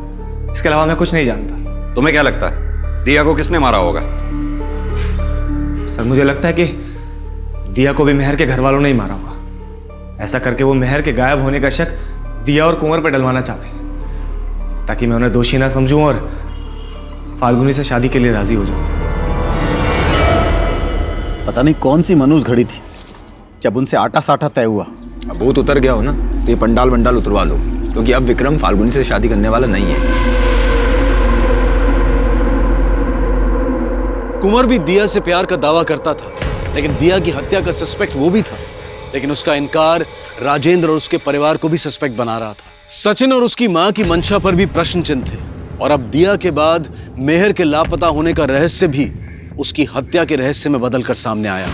इसके अलावा मैं कुछ नहीं जानता। तुम्हें क्या लगता है दिया को किसने मारा होगा? सर मुझे लगता है कि दिया को भी मेहर के घर वालों ने ही मारा होगा। ऐसा करके वो मेहर के गायब होने का शक दिया और कुंवर पर डलवाना चाहते हैं, ताकि मैं उन्हें दोषी ना समझूं और फाल्गुनी से शादी के लिए राजी हो जाऊं। पता नहीं कौन सी मनूस घड़ी थी जब उनसे आटा साटा तय हुआ। अब भूत उतर गया हो ना, तो ये पंडाल वंडाल उतरवा लो, क्योंकि अब विक्रम फाल्गुनी से शादी करने वाला नहीं है। कुंवर भी दिया से प्यार का दावा करता था, लेकिन दिया की हत्या का सस्पेक्ट वो भी था, लेकिन उसका इनकार राजेंद्र और उसके परिवार को भी सस्पेक्ट बना रहा था। सचिन और उसकी मां की मंशा पर भी प्रश्न चिन्ह थे, और अब दिया के बाद मेहर के लापता होने का रहस्य भी उसकी हत्या के रहस्य में बदलकर सामने आया।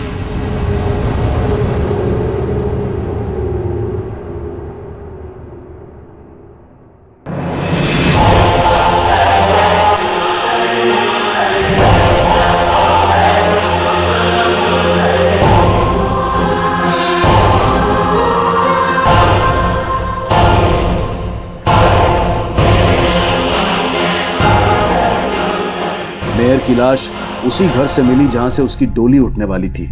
मेहर की लाश उसी घर से मिली जहां से उसकी डोली उठने वाली थी,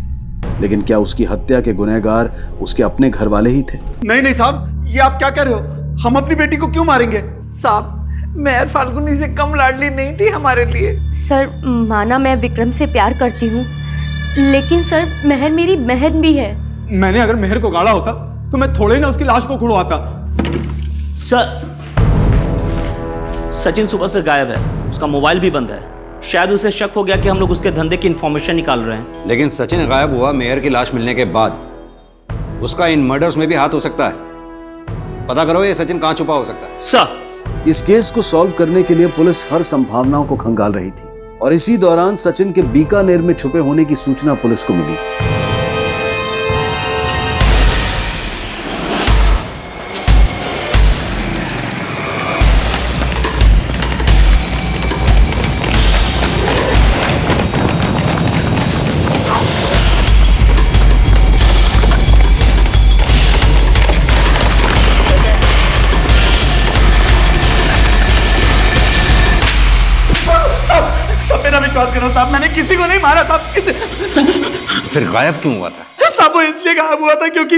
लेकिन क्या उसकी हत्या के गुनहगार उसके अपने घर वाले ही थे? नहीं नहीं साहब, ये आप क्या कर रहे हो? हम अपनी बेटी को क्यों मारेंगे? साहब मेहर फाल्गुनी से कम लाडली नहीं थी हमारे लिए। सर माना मैं विक्रम से प्यार करती हूँ, लेकिन सर मेहर मेरी बहन भी है। मैंने अगर मेहर को गाड़ा होता तो मैं थोड़े ना उसकी लाश को खुड़वाता। सर सचिन सुबह से गायब है, उसका मोबाइल भी बंद है। शायद उसे शक हो गया कि हम लोग उसके धंधे की इंफॉर्मेशन निकाल रहे हैं। लेकिन सचिन गायब हुआ मेहर की लाश मिलने के बाद, उसका इन मर्डर्स में भी हाथ हो सकता है। पता करो ये सचिन कहां छुपा हो सकता है। सर इस केस को सॉल्व करने के लिए पुलिस हर संभावनाओं को खंगाल रही थी, और इसी दौरान सचिन के बीकानेर में छुपे होने की सूचना पुलिस को मिली। विश्वास करो साहब, मैंने किसी को नहीं मारा साहब। फिर गायब क्यों हुआ था? साहब वो इसलिए गायब हुआ था क्योंकि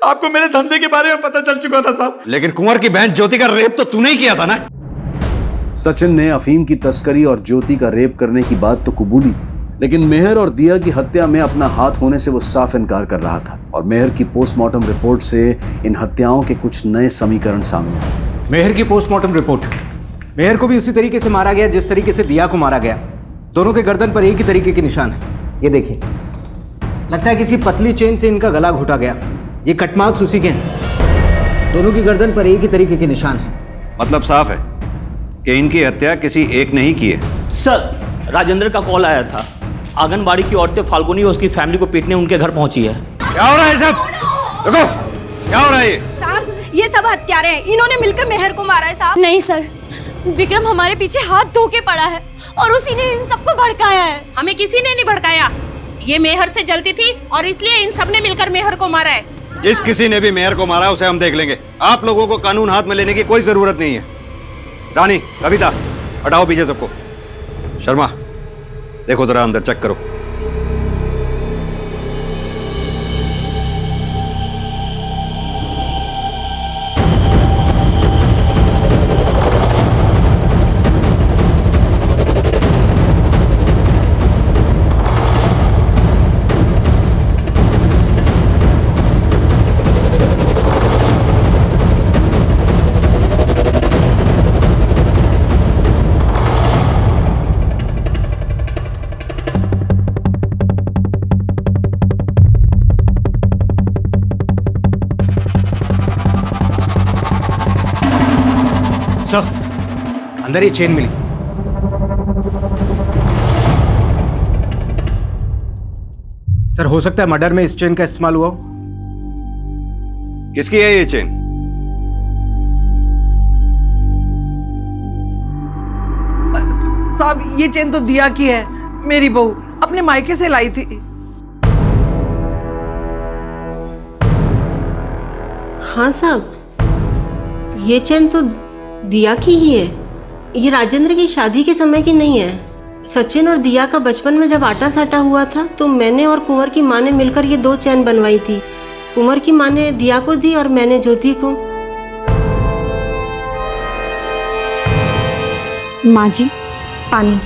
आपको मेरे धंधे के बारे में पता चल चुका था साहब। लेकिन कुंवर की बहन ज्योति का रेप तो तूने ही किया था ना? सचिन ने अफीम की तस्करी और ज्योति का रेप करने की बात तो कबूली, लेकिन मेहर और दिया की हत्या में अपना हाथ होने से वो साफ इनकार कर रहा था। और मेहर की पोस्टमार्टम रिपोर्ट से इन हत्याओं के कुछ नए समीकरण सामने आए। मेहर की पोस्टमार्टम रिपोर्ट, मेहर को भी उसी तरीके से मारा गया जिस तरीके से दिया को मारा गया। दोनों के गर्दन पर एक ही तरीके के निशान है। ये देखिए, लगता है किसी पतली चेन से इनका गला घोटा गया। ये कट मार्क्स उसी के हैं। दोनों की गर्दन पर एक ही तरीके के निशान हैं। मतलब साफ है कि इनकी हत्या किसी एक ने ही की है। सर राजेंद्र का कॉल आया था, आंगनबाड़ी की औरतें फाल्गुनी और उसकी फैमिली को पीटने उनके घर पहुंची है। क्या हो रहा है सब? देखो क्या हो रहा है ये? साहब ये सब हत्यारे हैं, इन्होंने मिलकर मेहर को मारा है साहब। नहीं सर, विक्रम हमारे पीछे हाथ धो के पड़ा है और उसी ने इन सबको भड़काया है। हमें किसी ने नहीं भड़काया, ये मेहर से जलती थी और इसलिए इन सब ने मिलकर मेहर को मारा है। जिस किसी ने भी मेहर को मारा उसे हम देख लेंगे। आप लोगों को कानून हाथ में लेने की कोई जरूरत नहीं है। रानी, कविता, हटाओ पीछे सबको। शर्मा, देखो जरा अंदर चेक करो। सर, अंदर ये चेन मिली। सर हो सकता है मर्डर में इस चेन का इस्तेमाल हुआ हो। किसकी है ये चेन? साहब ये चेन तो दिया की है, मेरी बहू अपने मायके से लाई थी। हाँ साहब, ये चेन तो दिया की ही है। ये राजेंद्र की शादी के समय की नहीं है। सचिन और दिया का बचपन में जब आटा साटा हुआ था तो मैंने और कुंवर की माँ ने मिलकर ये 2 चैन बनवाई थी। कुंवर की माँ ने दिया को दी और मैंने ज्योति को। माँ जी, पानी।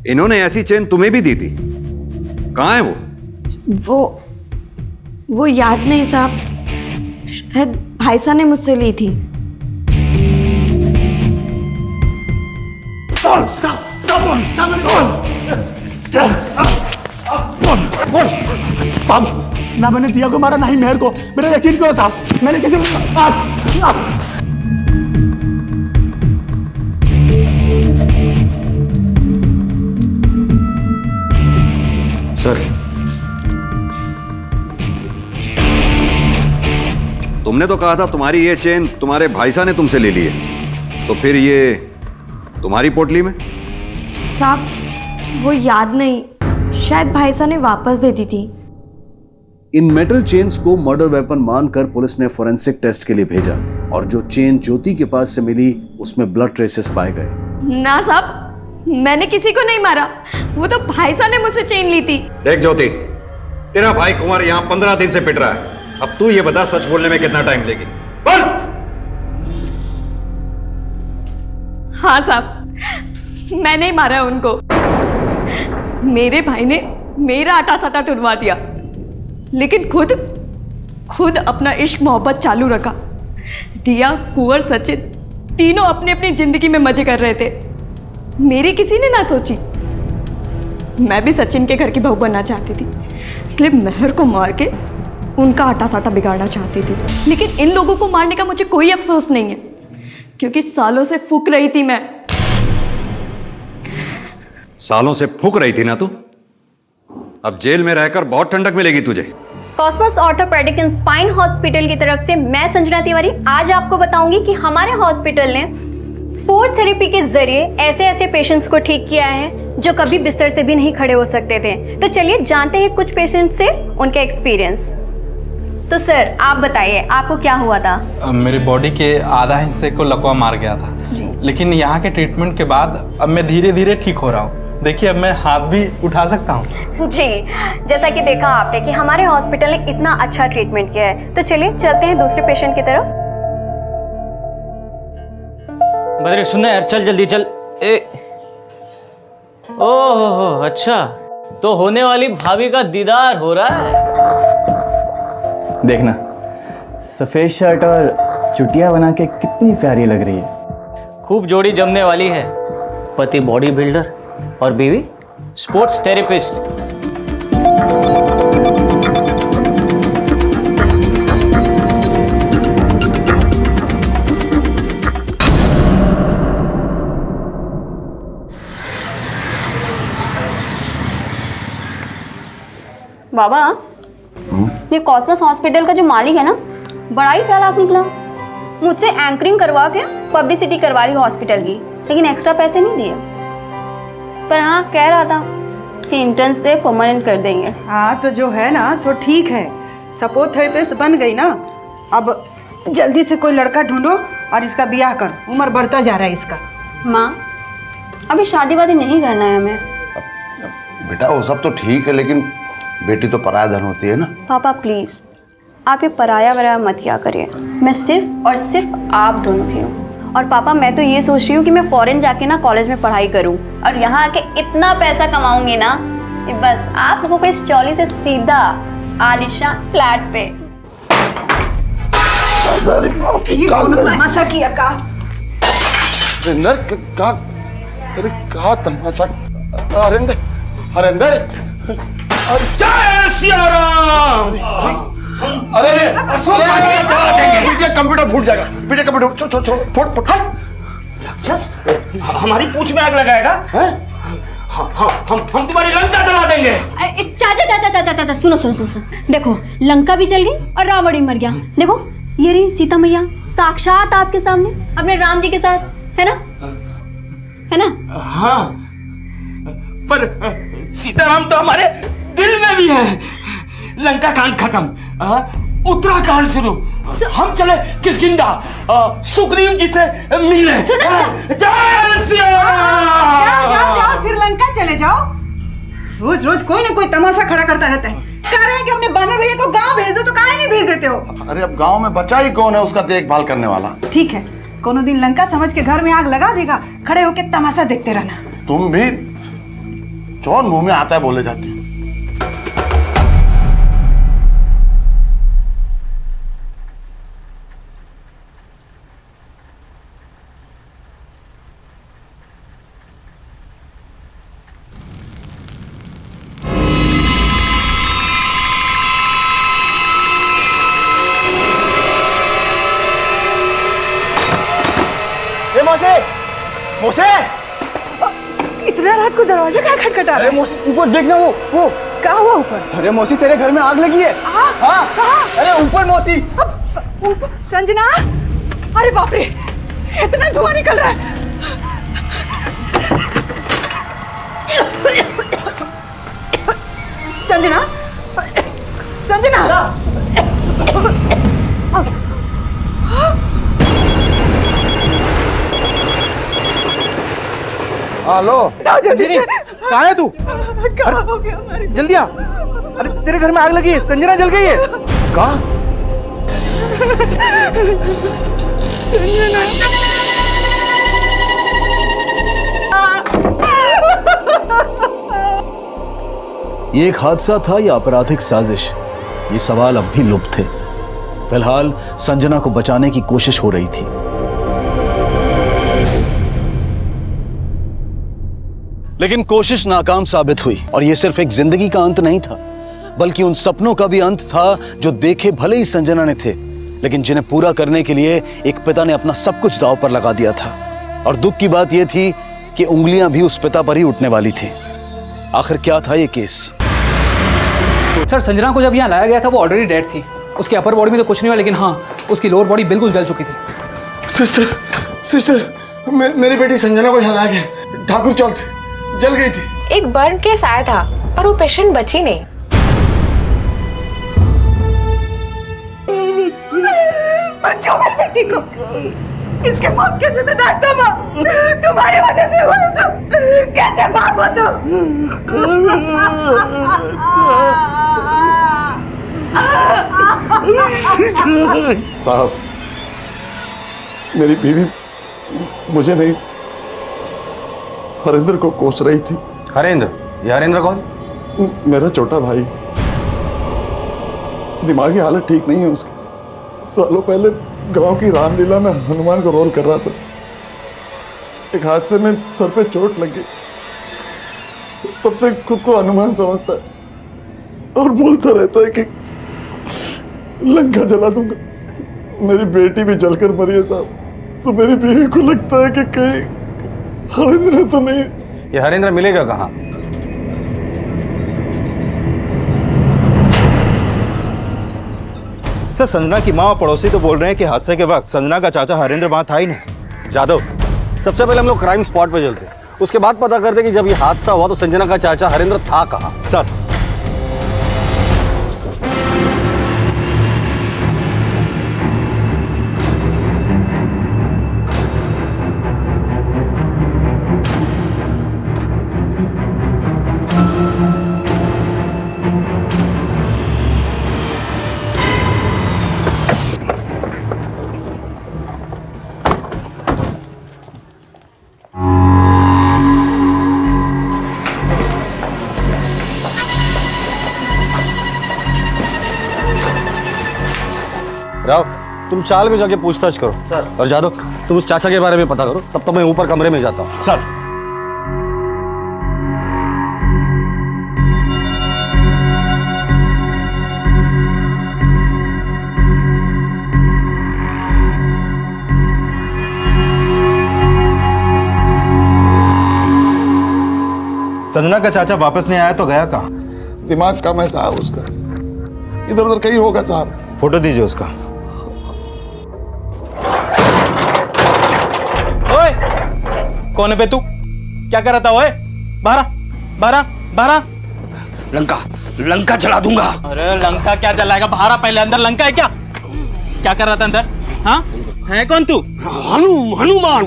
इन्होंने ऐसी चेन तुम्हें भी दी थी? कहाँ है वो याद नहीं साहब, शायद भाई साहब ने मुझसे ली थी। साहब, ना मैंने दिया को मारा ना ही मेहर को। मेरा यकीन करो साहब, मैंने किसी सर, तुमने तो कहा था तुम्हारी ये चेन तुम्हारे भाई साहब ने तुमसे ले ली है, तो फिर ये तुम्हारी पोटली में? साहब वो याद नहीं, शायद भाई साहब ने वापस दे दी थी। इन मेटल चेन्स को मर्डर वेपन मानकर पुलिस ने फोरेंसिक टेस्ट के लिए भेजा और जो चेन ज्योति के पास से मिली उसमें ब्लड ट्रेसेस पाए गए। ना साहब, मैंने किसी को नहीं मारा, वो तो भाई साहब ने मुझसे चेन ली थी। देख ज्योति, तेरा भाई कुंवर यहाँ 15 दिन से पिट रहा है। अब तू ये बता सच बोलने में कितना टाइम लेगी? बोल। हाँ साहब, मैं नहीं मारा उनको। मेरे भाई ने मेरा आटा साटा टुरवा दिया, लेकिन खुद अपना इश्क मोहब्बत चालू रखा। दिया, कुंवर, सचिन तीनों अपनी अपनी जिंदगी में मजे कर रहे थे। मेरी किसी ने ना सोची। मैं भी सचिन के घर की बहू बनना चाहती थी, इसलिए मेहर को मार के उनका आटा साटा बिगाड़ना चाहती थी। लेकिन इन लोगों को मारने का मुझे कोई अफसोस नहीं है, क्योंकि सालों से फूक रही थी मैं। सालों से फूक रही थी ना तू? अब जेल में रहकर बहुत ठंडक मिलेगी तुझे। Cosmos orthopaedic and spine hospital की तरफ से मैं संजना तिवारी आज आपको बताऊंगी कि हमारे हॉस्पिटल ने स्पोर्ट्स थेरेपी के जरिए ऐसे ऐसे पेशेंट्स को ठीक किया है जो कभी बिस्तर से भी नहीं खड़े हो सकते थे। तो चलिए जानते हैं कुछ पेशेंट्स से उनके एक्सपीरियंस। तो सर आप बताइए, आपको क्या हुआ था? मेरी बॉडी के आधा हिस्से को लकवा मार गया था, लेकिन यहाँ के ट्रीटमेंट के बाद अब मैं धीरे धीरे ठीक हो रहा हूँ। देखिए अब मैं हाथ भी उठा सकता हूँ। जी, जैसा कि देखा आपने कि हमारे हॉस्पिटल ने इतना अच्छा ट्रीटमेंट किया है। तो चलिए चलते हैं दूसरे पेशेंट की तरफ। बद्री सुन यार, चल जल्दी चल। ओहो अच्छा, तो होने वाली भाभी का दीदार हो रहा है। देखना, सफेद शर्ट और चुटिया बना के कितनी प्यारी लग रही है। खूब जोड़ी जमने वाली है। पति बॉडी बिल्डर और बीवी स्पोर्ट्स थेरेपिस्ट। बाबा, ये कॉस्मोस हॉस्पिटल का जो मालिक है ना, बड़ा ही चालाक निकला। मुझसे एंकरिंग करवा के पब्लिसिटी करवा रही हॉस्पिटल की, लेकिन एक्स्ट्रा पैसे नहीं दिए। पर हाँ, कह रहा था कि इंटर्न से परमानेंट कर देंगे। हाँ तो जो है ना सो ठीक है, सपोर्ट थेरेपिस्ट बन गई ना। अब जल्दी से कोई लड़का ढूंढो और इसका ब्याह कर, उम्र बढ़ता जा रहा है इसका। माँ, अभी शादी वादी नहीं करना है हमें। बेटा वो सब तो ठीक है, लेकिन बेटी तो पराया धन होती है ना। पापा प्लीज, आप ये पराया वराया मत किया करिए। मैं सिर्फ और सिर्फ आप दोनों की हूँ। और पापा मैं तो ये सोच रही हूँ कि मैं फॉरेन जाके ना कॉलेज में पढ़ाई करूँ और यहाँ आके इतना पैसा कमाऊंगी ना कि बस आप लोगों को इस चौली से सीधा आलिशान फ्लैट पे। तमाशा किया का? अरे का तमाशा? हरेंद्र, हरेंद्र, जय सिया राम। अरे कंप्यूटर फूट जाएगा बेटे, कंप्यूटर छोड़ छोड़ छोड़, फुट फुट। राक्षस हमारी पूंछ में आग लगाएगा? हम तुम्हारी लंका जला देंगे। चाचा चाचा चाचा चाचा सुनो सुनो सुनो, देखो लंका भी जल गई और रावण भी मर गया। देखो ये रही सीता मैया साक्षात आपके सामने अपने राम जी के साथ, है ना? है ना? हाँ, पर सीताराम तो हमारे दिल में भी है। लंका कांड खत्म, उत्तराखंड शुरू। हम चले किष्किंधा, सुग्रीव जी से मिले। जाओ श्रीलंका चले जाओ। रोज रोज कोई ना कोई तमाशा खड़ा करता रहता है। कह रहे हैं कि अपने बानर भैया को गांव भेज दो, तो काहे नहीं भेज देते हो? अरे अब गांव में बचा ही कौन है उसका देखभाल करने वाला? ठीक है, कोनो दिन लंका समझ के घर में आग लगा देगा, खड़े होके तमाशा देखते रहना। तुम भी जौन मुंह में आता है बोले जाती हो। मोसे, इतना रात को दरवाजा क्या खटखटा रहा है? ऊपर देखना, वो क्या हुआ ऊपर? अरे मौसी तेरे घर में आग लगी है। हाँ, अरे ऊपर मौसी। ऊपर संजना, अरे बाप रे, इतना धुआं निकल रहा है। संजना, संजना, हेलो, जल्दी से। कहाँ है तू? कहाँ हो गया हमारी? जल्दी आ। अरे तेरे घर में आग लगी है, संजना जल गई है। कहाँ? संजना। ये एक हादसा था या आपराधिक साजिश, ये सवाल अब भी लुप्त थे। फिलहाल संजना को बचाने की कोशिश हो रही थी। लेकिन कोशिश नाकाम साबित हुई और यह सिर्फ एक जिंदगी का अंत नहीं था, बल्कि उन सपनों का भी अंत था जो देखे भले ही संजना ने थे, लेकिन जिन्हें पूरा करने के लिए एक पिता ने अपना सब कुछ दांव पर लगा दिया था। और दुख की बात यह थी कि उंगलियां भी उस पिता पर ही उठने वाली थी। आखिर क्या था यह केस? सर, संजना को जब यहाँ लाया गया था वो ऑलरेडी डेड थी। उसके अपर बॉडी में तो कुछ नहीं हुआ, लेकिन हाँ उसकी लोअर बॉडी बिल्कुल जल चुकी थी। सिस्टर, मेरी बेटी संजना को यहाँ लाया गया ठाकुर चौक से, जल गई थी। एक बर्न केस आया था और वो पेशेंट बची नहीं। बचाओ मेरी बेटी को, इसके मौत के जिम्मेदार तुम हो। तुम्हारी वजह से हुआ है सब। कैसे बाप हो साहब, मेरी बीवी मुझे नहीं, हरेंद्र को कोस रही थी। हरेंद्र? ये हरेंद्र कौन? मेरा छोटा भाई। दिमागी हालत ठीक नहीं है उसकी। सालों पहले गांव की रामलीला में हनुमान का रोल कर रहा था। एक हादसे में सर पे चोट लग गई। तब से खुद को हनुमान समझता है और बोलता रहता है कि लंका जला दूंगा। मेरी बेटी भी जलकर मरी है साहब, तो मेरी बीवी को लगता है कि कहीं हरेंद्र तो नहीं। ये हरेंद्र मिलेगा कहाँ? सर, संजना की माँ और पड़ोसी तो बोल रहे हैं कि हादसे के वक्त संजना का चाचा हरेंद्र वहां था ही नहीं। जादव, सबसे पहले हम लोग क्राइम स्पॉट पे चलते हैं, उसके बाद पता करते कि जब ये हादसा हुआ तो संजना का चाचा हरेंद्र था कहाँ। सर, राव, तुम चाल में जाके पूछताछ करो। सर। और जादव, तुम उस चाचा के बारे में पता करो, तब तो मैं ऊपर कमरे में जाता हूँ। सर। संजना का चाचा वापस नहीं आया तो गया कहाँ? दिमाग कम है साहब उसका, इधर उधर कहीं होगा साहब। फोटो दीजिए उसका। ओए, कौन है बे तू? क्या कर रहा था? ओए, बाहर लंका जला दूंगा। अरे लंका क्या जलाएगा? बाहर पहले, अंदर लंका है क्या? क्या कर रहा था अंदर? हाँ, है कौन तू? हनुमान,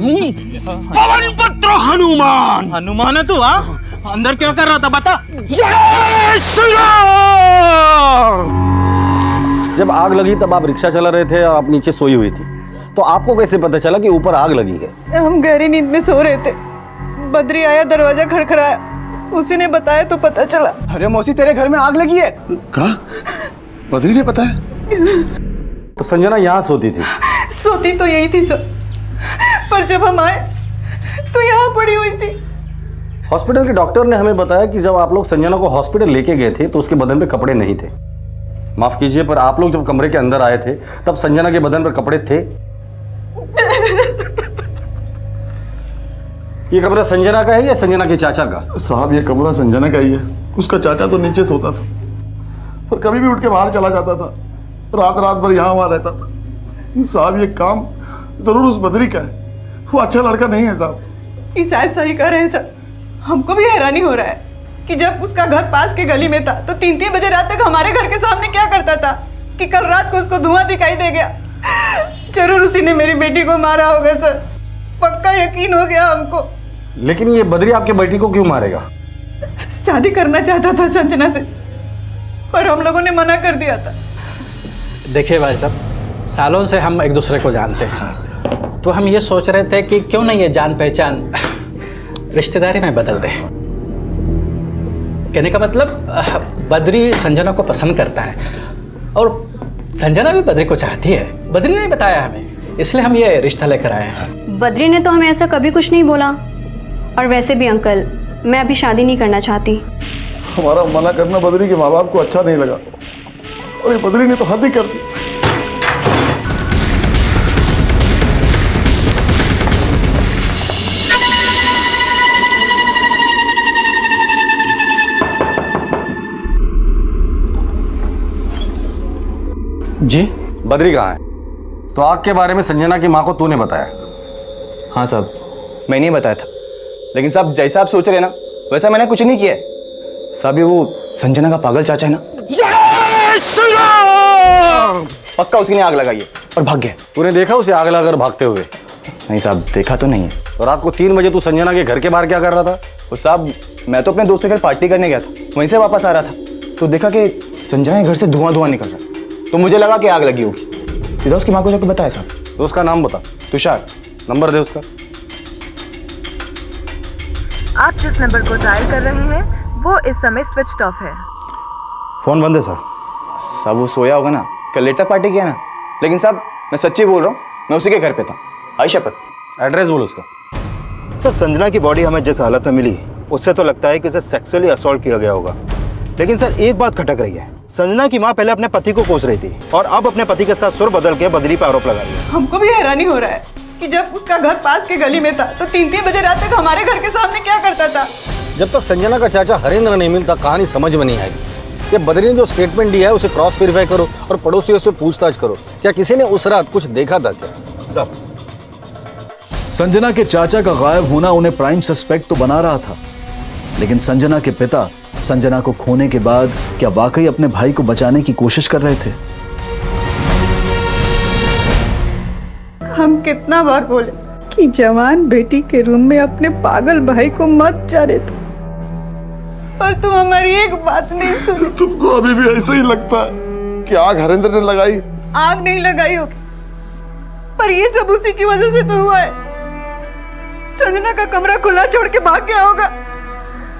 पवन पुत्र हनुमान। हनुमान है तू? हाँ, अंदर क्या कर रहा था बता। जय श्री राम। जब आग लगी तब आप रिक्शा चला रहे थे और आप नीचे सोई हुई थी, तो आपको कैसे पता चला कि ऊपर आग लगी है? हम गहरी नींद में सो रहे थे, बद्री आया, दरवाजा खड़खड़ाया, उसी ने बताया तो पता चला। अरे मौसी, तेरे घर में आग लगी है। कहा? बद्री ने बताया? तो संजना यहाँ सोती थी? सोती तो यही थी सर, पर जब हम आए तो यहाँ पड़ी हुई थी। हॉस्पिटल के डॉक्टर ने हमें बताया कि जब आप लोग संजना को हॉस्पिटल लेके गए थे तो उसके बदन पे कपड़े नहीं थे। माफ कीजिए, पर आप लोग जब कमरे के अंदर आए थे तब संजना के बदन पर कपड़े थे? ये कमरा संजना का है या संजना के चाचा का? साहब ये कमरा संजना का ही है, उसका चाचा तो नीचे सोता था, पर कभी भी उठ के बाहर चला जाता था, रात भर यहाँ वहाँ रहता था। साहब ये काम जरूर उस बद्री का है, वो अच्छा लड़का नहीं है साहब। ये शायद सही कह रहे हैं सर, हमको भी हैरानी हो रहा है कि जब उसका घर पास के गली में था तो 3-3 बजे रात तक हमारे घर के सामने क्या करता था कि कल रात को उसको धुआं दिखाई दे गया। जरूर उसी ने मेरी बेटी को मारा होगा सर, पक्का यकीन हो गया हमको। लेकिन ये बद्री आपके बेटी को क्यों मारेगा? शादी करना चाहता था संजना से, पर हम लोगों ने मना कर दिया था। देखिए भाई साहब, सालों से हम एक दूसरे को जानते हैं, तो हम ये सोच रहे थे कि क्यों ना ये जान पहचान रिश्तेदारी में बदल दे। कहने का मतलब बद्री संजना को पसंद करता है और संजना भी बद्री को चाहती है। बद्री ने बताया हमें, इसलिए हम ये रिश्ता लेकर आए हैं। बद्री ने तो हमें ऐसा कभी कुछ नहीं बोला, और वैसे भी अंकल, मैं अभी शादी नहीं करना चाहती। हमारा मना करना बद्री के माँ बाप को अच्छा नहीं लगा, और ये बद्री ने तो हद ही कर दी। जी, बद्री कहाँ है? तो आग के बारे में संजना की माँ को तूने बताया? हाँ साहब, मैंने ही बताया था, लेकिन साहब जैसा आप सोच रहे हैं ना वैसा मैंने कुछ नहीं किया है साहब। ये वो संजना का पागल चाचा है ना, पक्का उसी ने आग लगाई है और भाग गया। तूने देखा उसे आग लगाकर भागते हुए? नहीं साहब, देखा तो नहीं है। तो रात को 3 बजे तू संजना के घर के बाहर क्या कर रहा था? वो साहब, मैं तो अपने दोस्त के घर पार्टी करने गया था, वहीं से वापस आ रहा था तो देखा कि संजना के घर से धुआं निकल रहा, तो मुझे लगा कि आग लगी होगी। सीधा उसकी माँ को जाकर बताया साहब। तो उसका नाम बता। तुषार। नंबर दे उसका। आप जिस नंबर को डायल कर रहे हैं वो इस समय स्विच ऑफ है। फोन बंद है सर। साहब वो सोया होगा ना, कल लेट तक पार्टी किया ना। लेकिन साहब मैं सच्ची बोल रहा हूँ, मैं उसी के घर पे था। आई शपथ। एड्रेस बोलो उसका। सर संजना की बॉडी हमें जिस हालत में मिली उससे तो लगता है कि उसे सेक्सुअली असॉल्ट किया गया होगा। लेकिन सर एक बात खटक रही है, संजना की माँ पहले अपने पति को कोस रही थी और अब अपने पति के साथ सुर बदल के बद्री पर आरोप लगा रही है। हमको भी हैरानी हो रहा है कि जब उसका घर पास के गली में था तो 3-3 बजे रात तक हमारे घर के सामने क्या करता था। जब तक संजना का चाचा हरेंद्र नहीं मिलता कहानी समझ में नहीं आएगी। ये बद्री ने जो स्टेटमेंट दिया है उसे क्रॉस वेरीफाई करो और पड़ोसियों से पूछताछ करो, क्या किसी ने उस रात कुछ देखा था क्या? संजना के चाचा का गायब होना उन्हें प्राइम सस्पेक्ट तो बना रहा था, लेकिन संजना के पिता संजना को खोने के बाद क्या वाकई अपने भाई को बचाने की कोशिश कर रहे थे? हम कितना बार बोले कि जवान बेटी के रूम में अपने पागल भाई को मत जाने दो, पर तुम हमारी एक बात नहीं सुनी। तुमको अभी भी ऐसा ही लगता है कि आग हरेंद्र ने लगाई? आग नहीं लगाई होगी, पर ये सब उसी की वजह से तो हुआ है। संजना का कमरा खुला छोड़ के भाग गया होगा,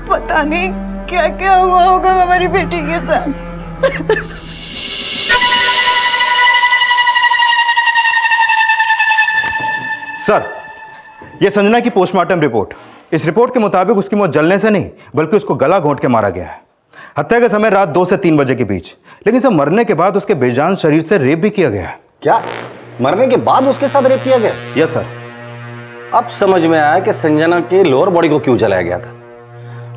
पता नहीं क्या क्या हुआ होगा हमारी बेटी के साथ। सर ये संजना की पोस्टमार्टम रिपोर्ट, इस रिपोर्ट के मुताबिक उसकी मौत जलने से नहीं बल्कि उसको गला घोंट के मारा गया है। हत्या का समय रात 2 से 3 बजे के बीच, लेकिन सर मरने के बाद उसके बेजान शरीर से रेप भी किया गया है। क्या मरने के बाद उसके साथ रेप किया गया? Yes sir. अब समझ में आया कि संजना के लोअर बॉडी को क्यों जलाया गया था।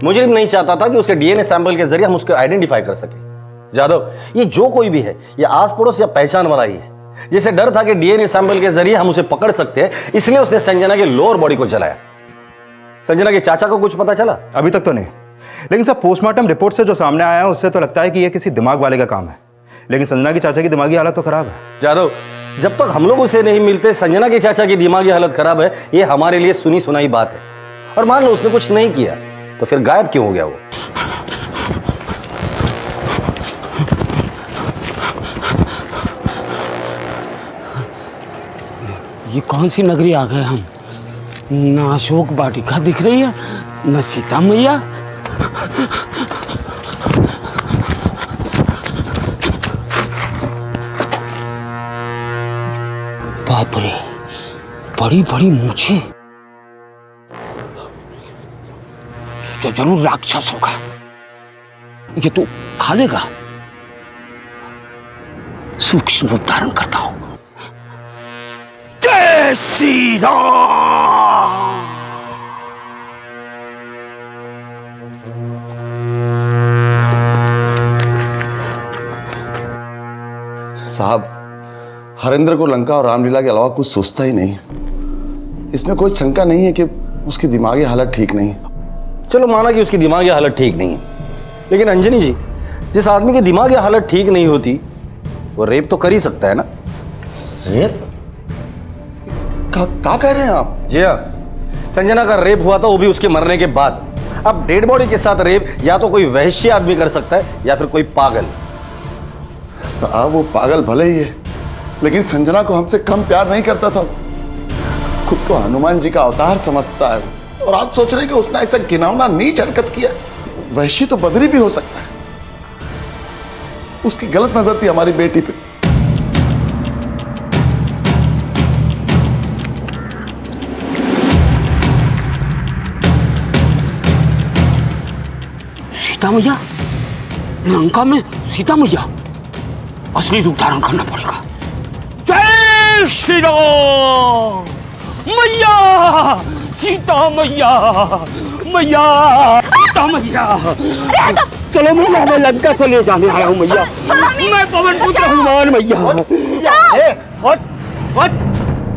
मुजरिम नहीं चाहता था कि उसके डीएनए सैंपल के जरिए हम उसको आइडेंटिफाई कर सके। जादव, ये जो कोई भी है, ये आस पड़ोस या पहचान वाला ही है, जिसे डर था कि डीएनए सैंपल के जरिए हम उसे पकड़ सकते हैं, इसलिए उसने संजना के लोअर बॉडी को जलाया। संजना के चाचा को कुछ पता चला? अभी तक तो नहीं, लेकिन सब पोस्टमार्टम रिपोर्ट से जो सामने आया है उससे तो लगता है कि यह किसी दिमाग वाले का काम है, लेकिन संजना की चाचा की दिमागी हालत तो खराब है। जादव, जब तक हम लोग उसे नहीं मिलते संजना के चाचा की दिमागी हालत खराब है, ये हमारे लिए सुनी सुनाई बात है। और मान लो उसने कुछ नहीं किया तो फिर गायब क्यों हो गया वो? ये कौन सी नगरी आ गए हम? न अशोक वाटिका दिख रही है, न सीता मैया। बाप रे, बड़ी बड़ी मूछें। तो जरूर राक्षस होगा। ये तो खा लेगा। सूक्ष्म रूप धारण करता हूं। जय श्री राम। साहब, हरेंद्र को लंका और रामलीला के अलावा कुछ सोचता ही नहीं। इसमें कोई शंका नहीं है कि उसकी दिमागी हालत ठीक नहीं है। चलो माना कि उसकी दिमागी हालत ठीक नहीं है, लेकिन अंजनी जी, जिस आदमी की दिमागी हालत ठीक नहीं होती वो रेप तो कर ही सकता है ना? रेप? क्या कह रहे हैं आप? जी हाँ, संजना का रेप हुआ था, वो भी उसके मरने के बाद। अब डेड बॉडी के साथ रेप या तो कोई वहशी आदमी कर सकता है या फिर कोई पागल। साहब, वो पागल भले ही है, लेकिन संजना को हमसे कम प्यार नहीं करता था। खुद को हनुमान जी का अवतार समझता है, और आप सोच रहे हैं कि उसने ऐसा घिनौना नीच हरकत किया। वैशी तो बदरी भी हो सकता है। उसकी गलत नजर थी हमारी बेटी पे। सीता मैया, लंका में सीता मैया, असली रूप धारण करना पड़ेगा। जय श्री राम। मैया, सीता मैया, मैया, सीता मैया। चलो मैया, मैं लंका से ले जाने आया हूँ मैया। मैं पवन पुत्र हनुमान मैया।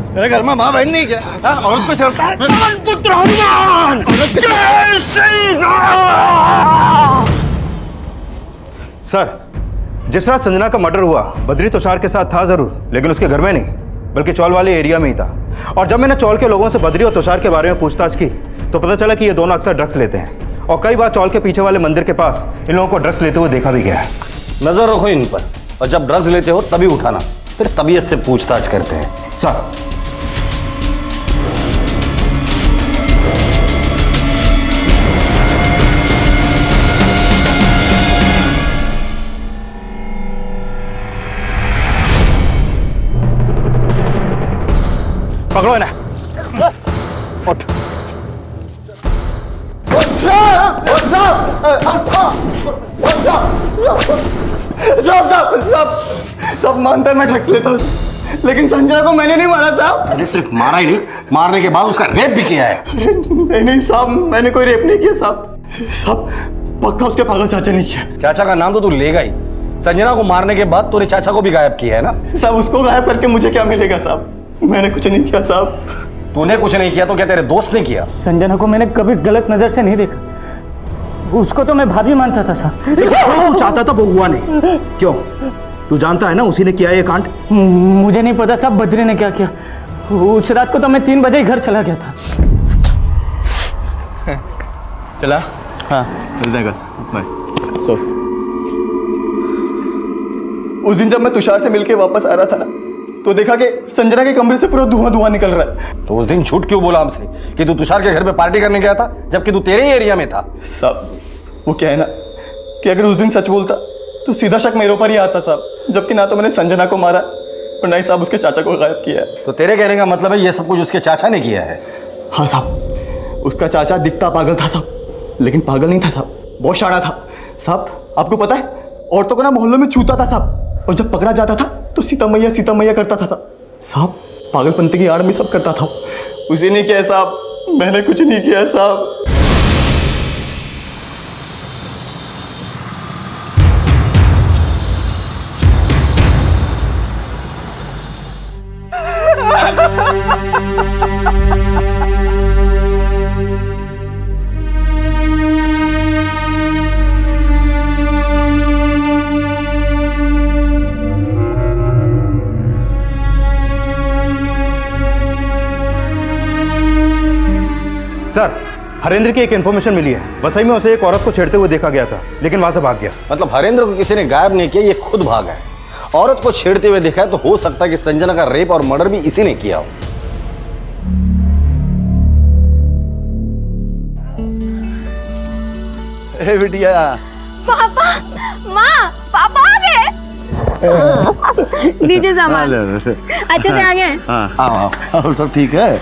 मेरे घर में माँ बहन नहीं क्या? औरत को चलता है? पवन पुत्र हनुमान। जय श्री राम। सर, जिस रात संजना का मर्डर हुआ बद्री तुषार के साथ था जरूर, लेकिन उसके घर में नहीं, बल्कि चौल वाले एरिया में ही था। और जब मैंने चौल के लोगों से बद्री और तुषार के बारे में पूछताछ की तो पता चला कि ये दोनों अक्सर ड्रग्स लेते हैं, और कई बार चौल के पीछे वाले मंदिर के पास इन लोगों को ड्रग्स लेते हुए देखा भी गया है। नजर रखो इन पर, और जब ड्रग्स लेते हो तभी उठाना, फिर तबीयत से पूछताछ करते हैं। सर, पकड़ो इन्हें। उठ। सब मानता है मैं ड्रग्स लेता हूँ, लेकिन संजना को मैंने नहीं मारा साहब। अरे सिर्फ मारा ही नहीं, मारने के बाद उसका रेप भी किया है। नहीं साहब, मैंने कोई रेप नहीं किया साहब। साहब, पक्का उसके पागल चाचा नहीं किया। चाचा का नाम तो तू लेगा ही। संजना को मारने के बाद तूने चाचा को भी गायब किया है ना? साहब, उसको गायब करके मुझे क्या मिलेगा साहब? मैंने कुछ नहीं किया साहब। तूने कुछ नहीं किया तो क्या तेरे दोस्त ने किया? संजना को मैंने कभी गलत नजर से नहीं देखा, उसको तो मैं भाभी मानता था साहब। तू चाहता था वो हुआ नहीं, क्यों? तू जानता है ना उसी ने किया ये कांड। मुझे नहीं पता साहब बद्री ने क्या किया। उस रात को तो मैं 3 बजे ही घर चला गया था। चला? हाँ, मिलते हैं कल। बाय। उस दिन जब मैं तुषार से मिलके वापस आ रहा था ना, तो देखा कि संजना के कमरे से पूरा धुआं धुआं निकल रहा है। तो उस दिन झूठ क्यों बोला हमसे कि तू तुषार के घर पे पार्टी करने गया था, जबकि तू तेरे ही एरिया में था? साहब, वो क्या है ना कि अगर उस दिन सच बोलता तो सीधा शक मेरे ऊपर ही आता साहब, जबकि ना तो मैंने संजना को मारा और ना ही साहब उसके चाचा को गायब किया है। तो तेरे कहने का मतलब है ये सब कुछ उसके चाचा ने किया है? हाँ साहब, उसका चाचा दिखता पागल था साहब, लेकिन पागल नहीं था साहब, बहुत शाना था साहब। आपको पता है, औरतों को ना मोहल्लों में छूता था साहब, और जब पकड़ा जाता था तो सीता मैया करता था साहब। पागलपंती की आड़ में सब करता था। उसे नहीं किया साहब, मैंने कुछ नहीं किया साहब। सर, हरेंद्र की एक इन्फॉर्मेशन मिली है। वसई में उसे एक औरत को छेड़ते हुए देखा गया था, लेकिन वहां से भाग गया। मतलब हरेंद्र को किसी ने गायब नहीं किया, ये खुद भागा है। औरत को छेड़ते हुए देखा है तो हो सकता है कि संजना का रेप और मर्डर भी इसी ने किया हो। ए बिटिया। पापा, माँ, पापा आ गए। दीजिए सामान। अच्छे से आ गए? हाँ, आओ, सब ठीक है?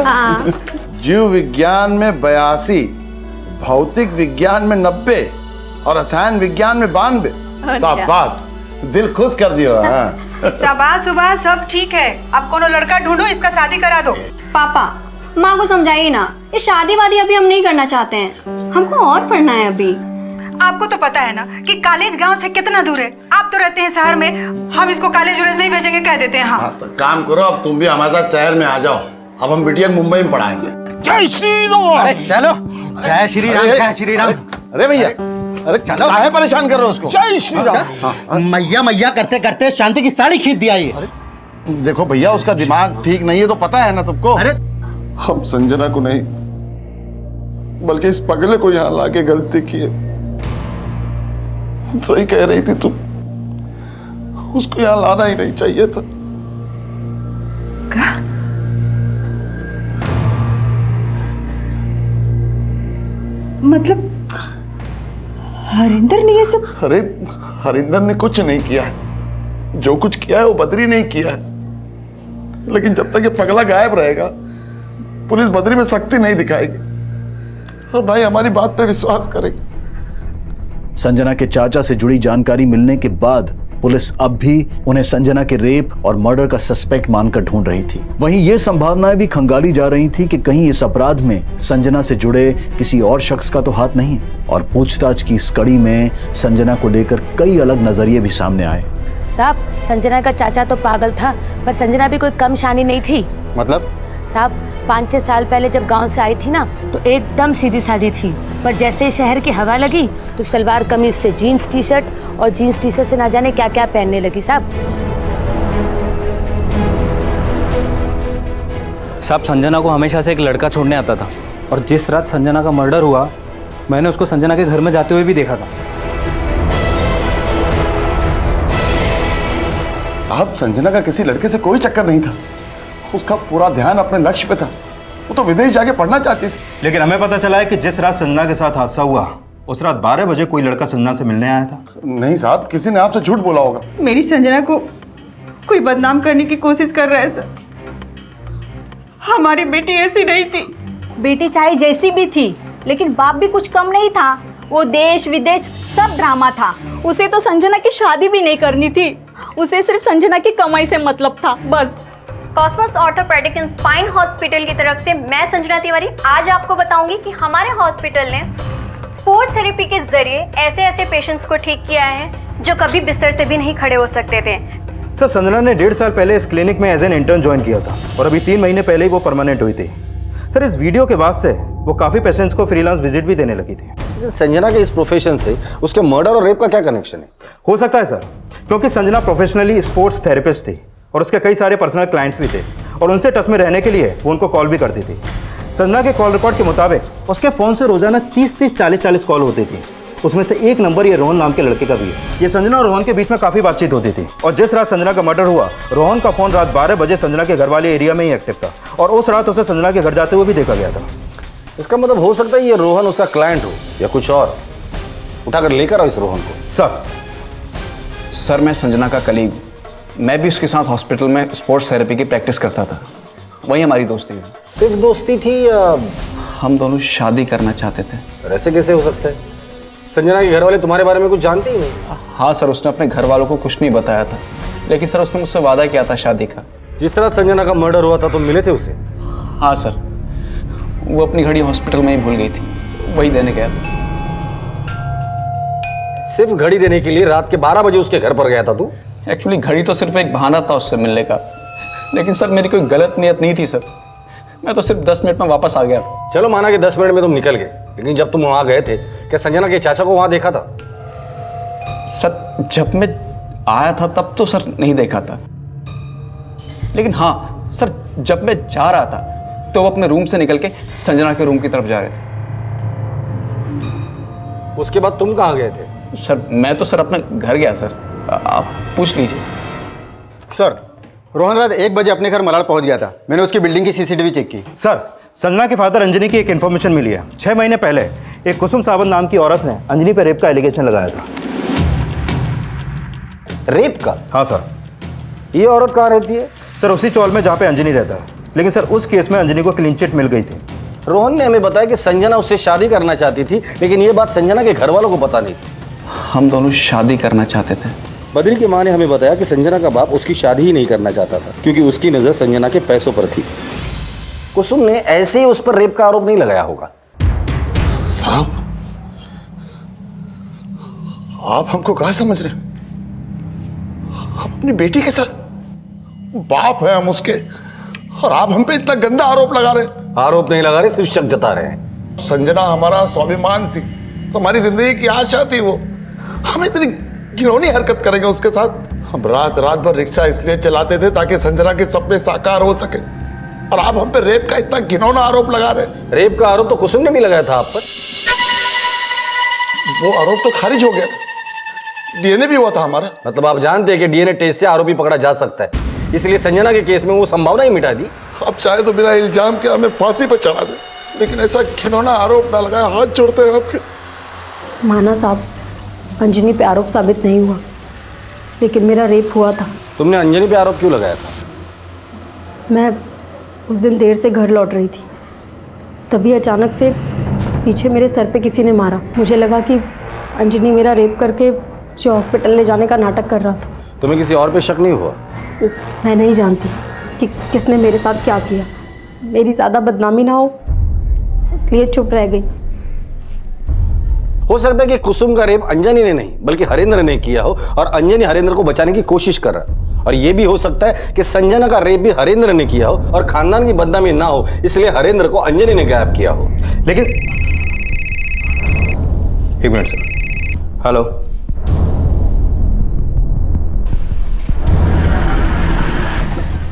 हाँ। जीव विज्ञान में 82, भौतिक विज्ञान में 90 और रसायन विज्ञान में 92। शाबाश, दिल खुश कर दियो। शाबाश सुबह, सब ठीक है। अब कोनो लड़का ढूंढो, इसका शादी करा दो। पापा, माँ को समझाइए ना, ये शादी वादी अभी हम नहीं करना चाहते हैं, हमको और पढ़ना है अभी। आपको तो पता है ना कि कॉलेज गांव से कितना दूर है। आप तो रहते हैं शहर में, हम इसको कॉलेज वॉलेज नहीं भेजेंगे कह देते हैं। हाँ तो काम करो, अब तुम भी हमारे साथ शहर में आ जाओ। अब हम बिटिया मुंबई में पढ़ाएंगे। जय श्री राम। अरे चलो, जय श्री राम, जय श्री राम। अरे भैया, अरे चलो, काहे परेशान कर रहे हो उसको? जय श्री राम। मैया मैया करते करते शांति की साड़ी खींच दिया ये। देखो भैया, उसका दिमाग ठीक नहीं है तो पता है ना सबको। अरे हम संजना को नहीं, बल्कि इस पगले को यहाँ लाके गलती की है। सही कह रही थी तुम, उसको यहाँ लाना ही नहीं चाहिए था। क्या? मतलब हरिंदर ने ये सब? अरे हरिंदर ने कुछ नहीं किया है, जो कुछ किया है वो बद्री नहीं किया है। लेकिन जब तक ये पगला गायब रहेगा, पुलिस बद्री में सख्ती नहीं दिखाएगी और भाई हमारी बात पे विश्वास करेगी। संजना के चाचा से जुड़ी जानकारी मिलने के बाद पुलिस अब भी उन्हें संजना के रेप और मर्डर का सस्पेक्ट मानकर ढूंढ रही थी। वहीं ये संभावनाएं भी खंगाली जा रही थी कि कहीं इस अपराध में संजना से जुड़े किसी और शख्स का तो हाथ नहीं। और पूछताछ की इस कड़ी में संजना को लेकर कई अलग नजरिए भी सामने आए। साहब, संजना का चाचा तो पागल था, पर संजना भी कोई कम शानी नहीं थी। मतलब? साहब, 5-6 साल पहले जब गांव से आई थी ना, तो एकदम सीधी सादी थी, पर जैसे ही शहर की हवा लगी तो सलवार कमीज से जीन्स टी शर्ट और जीन्स टी शर्ट से ना जाने क्या क्या पहनने लगी। साहब, संजना को हमेशा से एक लड़का छोड़ने आता था, और जिस रात संजना का मर्डर हुआ, मैंने उसको संजना के घर में जाते हुए भी देखा था। अब संजना का किसी लड़के से कोई चक्कर नहीं था, उसका पूरा ध्यान अपने लक्ष्य पे था। वो तो विदेश जाके पढ़ना चाहती थी। लेकिन हमें पता चला है कि जिस रात संजना के साथ हादसा हुआ, उस रात 12 बजे कोई लड़का संजना से मिलने आया था। नहीं साहब, किसी ने आपसे झूठ बोला होगा। मेरी संजना को कोई बदनाम करने की कोशिश कर रहा है सर। हमारी बेटी ऐसी नहीं थी। बेटी चाहे जैसी भी थी, लेकिन बाप भी कुछ कम नहीं था। वो देश विदेश सब ड्रामा था। उसे तो संजना की शादी भी नहीं करनी थी, उसे सिर्फ संजना की कमाई से मतलब था, बस। Cosmos orthopaedic and spine hospital की तरफ से मैं संजना तिवारी आज आपको बताऊंगी कि हमारे हॉस्पिटल ने स्पोर्ट्स थेरेपी के जरिए ऐसे ऐसे पेशेंट्स को ठीक किया है जो कभी बिस्तर से भी नहीं खड़े हो सकते थे। सर, संजना ने 1.5 साल पहले इस क्लिनिक में एज एन इंटर्न ज्वाइन किया था, और अभी 3 महीने पहले ही वो परमानेंट हुई थी। सर, इस वीडियो के बाद से वो काफी पेशेंट्स को फ्रीलांस विजिट भी देने लगी थी। संजना के इस प्रोफेशन से उसके मर्डर और रेप का क्या कनेक्शन है? हो सकता है सर, क्योंकि संजना प्रोफेशनली स्पोर्ट्स थेरेपिस्ट थी और उसके कई सारे पर्सनल क्लाइंट्स भी थे, और उनसे टच में रहने के लिए वो उनको कॉल भी करती थी। संजना के कॉल रिकॉर्ड के मुताबिक उसके फ़ोन से रोजाना 30-30, 40-40 कॉल होती थी। उसमें से एक नंबर ये रोहन नाम के लड़के का भी है। ये संजना और रोहन के बीच में काफ़ी बातचीत होती थी, और जिस रात संजना का मर्डर हुआ, रोहन का फ़ोन रात 12 बजे संजना के घर वाले एरिया में ही एक्टिव था, और उस रात उसे संजना के घर जाते हुए भी देखा गया था। इसका मतलब हो सकता है ये रोहन उसका क्लाइंट हो या कुछ और। उठाकर लेकर आओ इस रोहन को। सर, मैं संजना का कलीग, मैं भी उसके साथ हॉस्पिटल में स्पोर्ट्स थेरेपी की प्रैक्टिस करता था। वही हमारी दोस्ती है। सिर्फ दोस्ती थी या हम दोनों शादी करना चाहते थे? ऐसे कैसे हो सकता है? संजना के घर वाले तुम्हारे बारे में कुछ जानते ही नहीं। हाँ सर, उसने अपने घर वालों को कुछ नहीं बताया था, लेकिन सर उसने मुझसे वादा किया था शादी का। जिस तरह संजना का मर्डर हुआ था तुम मिले थे उसे? हाँ सर, वो अपनी घड़ी हॉस्पिटल में ही भूल गई थी, वही देने गया था। सिर्फ घड़ी देने के लिए रात के 12 बजे उसके घर पर गया था तू? एक्चुअली घड़ी तो सिर्फ एक बहाना था उससे मिलने का। लेकिन सर मेरी कोई गलत नियत नहीं थी सर, मैं तो सिर्फ 10 मिनट में वापस आ गया था। चलो माना कि 10 मिनट में तुम निकल गए, लेकिन जब तुम वहां गए थे क्या संजना के चाचा को वहां देखा था? सर जब मैं आया था तब तो सर नहीं देखा था, लेकिन हाँ सर जब मैं जा रहा था तो वो अपने रूम से निकल के संजना के रूम की तरफ जा रहे थे। उसके बाद तुम कहाँ गए थे? सर मैं तो सर अपने घर गया सर, आप पूछ लीजिए। सर रोहन रात 1 बजे अपने घर मलाड पहुंच गया था। मैंने उसकी बिल्डिंग की सीसीटीवी चेक की। सर संजना के फादर अंजनी की एक इन्फॉर्मेशन मिली है। 6 महीने पहले एक कुसुम सावंत नाम की औरत ने अंजनी पर रेप का एलिगेशन लगाया था। रेप का? हाँ सर। ये औरत कहाँ रहती है? सर उसी चौल में जहाँ पे अंजनी रहता है, लेकिन सर उस केस में अंजनी को क्लीन चिट मिल गई थी। रोहन ने हमें बताया कि संजना उससे शादी करना चाहती थी, लेकिन ये बात संजना के घर वालों को पता नहीं थी। हम दोनों शादी करना चाहते थे। बद्री की माँ ने हमें बताया कि संजना का बाप उसकी शादी ही नहीं करना चाहता था, क्योंकि उसकी नजर संजना के पैसों पर थी। कुसुम ने ऐसे ही उस पर रेप का आरोप नहीं लगाया होगा। साहब आप हमको कहाँ समझ रहे हैं? हम अपनी बेटी के साथ बाप है हम उसके, और आप हम पे इतना गंदा आरोप लगा रहे हैं। आरोप नहीं लगा रहे, सिर्फ शक जता रहे हैं। संजना हमारा स्वाभिमान थी, हमारी जिंदगी की आशा थी। वो हम इतनी घिनौनी हरकत करेंगे उसके साथ? हम रात रात भर रिक्शा इसलिए चलाते थे ताकि संजना के सपने साकार हो सके, और आप हम पे रेप का इतना घिनौना आरोप लगा रहे। रेप का आरोप तो कुसुम ने भी लगाया था आप पर। वो आरोप तो खारिज हो गया था, डीएनए भी हुआ था हमारा। मतलब आप जानते हैं कि डीएनए टेस्ट से आरोपी पकड़ा जा सकता है, इसलिए संजना के केस में वो संभावना ही मिटा दी। अब चाहे तो बिना इल्जाम के हमें फांसी पर चढ़ा दे, लेकिन ऐसा घिनौना आरोप ना लगाए। हाथ जोड़ते हैं आपके। माना साहब, अंजनी पे आरोप साबित नहीं हुआ, लेकिन मेरा रेप हुआ था। तुमने अंजनी पे आरोप क्यों लगाया था? मैं उस दिन देर से घर लौट रही थी, तभी अचानक से पीछे मेरे सर पे किसी ने मारा। मुझे लगा कि अंजनी मेरा रेप करके मुझे हॉस्पिटल ले जाने का नाटक कर रहा था। तुम्हें किसी और पे शक नहीं हुआ? मैं नहीं जानती कि किसने मेरे साथ क्या किया। मेरी ज़्यादा बदनामी ना हो इसलिए चुप रह गई। हो सकता है कि कुसुम का रेप अंजनी ने नहीं बल्कि हरेंद्र ने किया हो, और अंजनी हरेंद्र को बचाने की कोशिश कर रहा है। और यह भी हो सकता है कि संजना का रेप भी हरेंद्र ने किया हो और खानदान की बदनामी ना हो, इसलिए हरेंद्र को अंजनी ने गायब किया हो। लेकिन 1 मिनट सर। हेलो,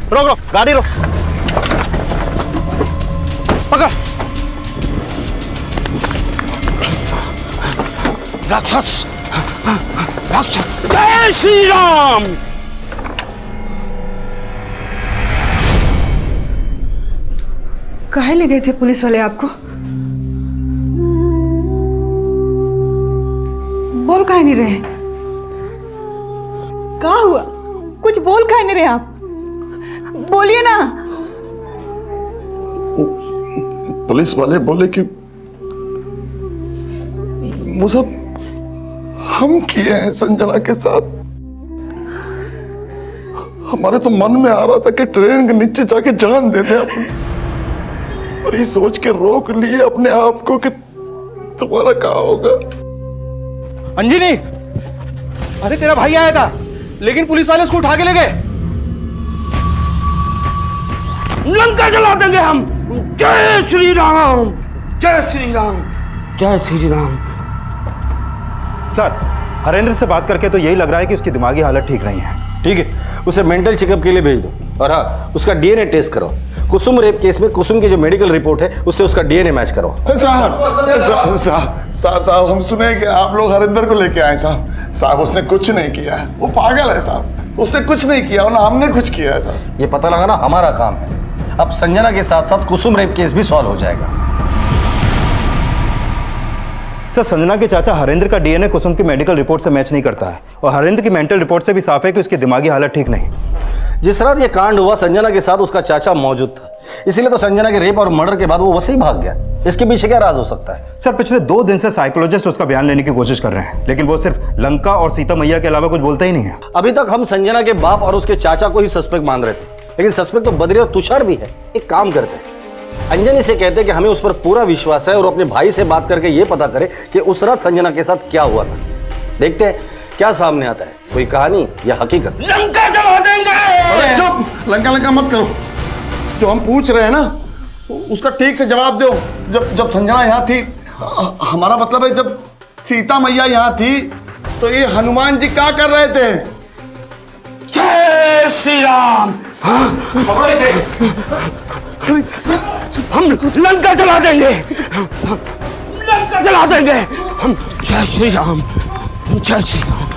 रोक गाड़ी रोक, पकड़। राक्षस, राक्षस, जय श्री राम। काहे ले गए थे पुलिस वाले आपको? बोल काहे नहीं रहे? क्या हुआ? कुछ बोल काहे नहीं रहे आप? बोलिए ना। पुलिस वाले बोले कि वो सब हम किए हैं संजना के साथ। हमारे तो मन में आ रहा था कि ट्रेन के नीचे जाके जान दे दे अपनी, और ये सोच के रोक लिए अपने आप को कि तुम्हारा क्या होगा। अंजनी, अरे तेरा भाई आया था, लेकिन पुलिस वाले उसको उठा के ले गए। लंका जला देंगे हम। जय श्री राम, जय श्री राम, जय श्री राम। सर हरेंद्र से बात करके तो यही लग रहा है कि उसकी दिमागी हालत ठीक नहीं है। ठीक है, उसे मेंटल चेकअप के लिए भेज दो, और हाँ उसका डीएनए टेस्ट करो। कुसुम रेप केस में कुसुम की जो मेडिकल रिपोर्ट है उससे उसका डीएनए मैच करो। साहब हम सुने कि आप लोग हरिंदर को लेके आए। साहब उसने कुछ नहीं किया है, वो पागल है साहब, उसने कुछ नहीं किया ना हमने कुछ किया है साहब। ये पता लगाना हमारा काम है। अब संजना के साथ साथ कुसुम रेप केस भी सॉल्व हो जाएगा। सर संजना के चाचा हरेंद्र का डीएनए कुसुम की मेडिकल रिपोर्ट से मैच नहीं करता है, और हरेंद्र की मेंटल रिपोर्ट से भी साफ है कि उसकी दिमागी हालत ठीक नहीं। जिस रात ये कांड हुआ संजना के साथ उसका चाचा मौजूद था, इसीलिए तो संजना के रेप और मर्डर के बाद वो वैसे ही भाग गया। इसके पीछे क्या राज हो सकता है? सर पिछले 2 दिन से साइकोलॉजिस्ट उसका बयान लेने की कोशिश कर रहे हैं, लेकिन वो सिर्फ लंका और सीता मैया के अलावा कुछ बोलता ही नहीं है। अभी तक हम संजना के बाप और उसके चाचा को ही सस्पेक्ट मान रहे थे, लेकिन सस्पेक्ट तो बद्री और तुषार भी है। एक काम करते हैं, अंजनी से कहते हैं कि हमें उस पर पूरा विश्वास है, और अपने भाई से बात करके ये पता करें कि उस रात संजना के साथ क्या हुआ था। देखते हैं क्या सामने आता है, कोई कहानी या हकीकत। लंका जला देंगे। हैं। चुप, लंका लंका मत करो। जो हम पूछ रहे हैं ना उसका ठीक से जवाब दो। जब संजना यहाँ थी, हमारा मतलब है जब सीता मैया यहाँ थी तो ये हनुमान जी क्या कर रहे थे? जय श्री राम। पकड़ो इसे। हम लंका जला देंगे, लंका जला देंगे हम। जय श्री राम, जय श्री राम,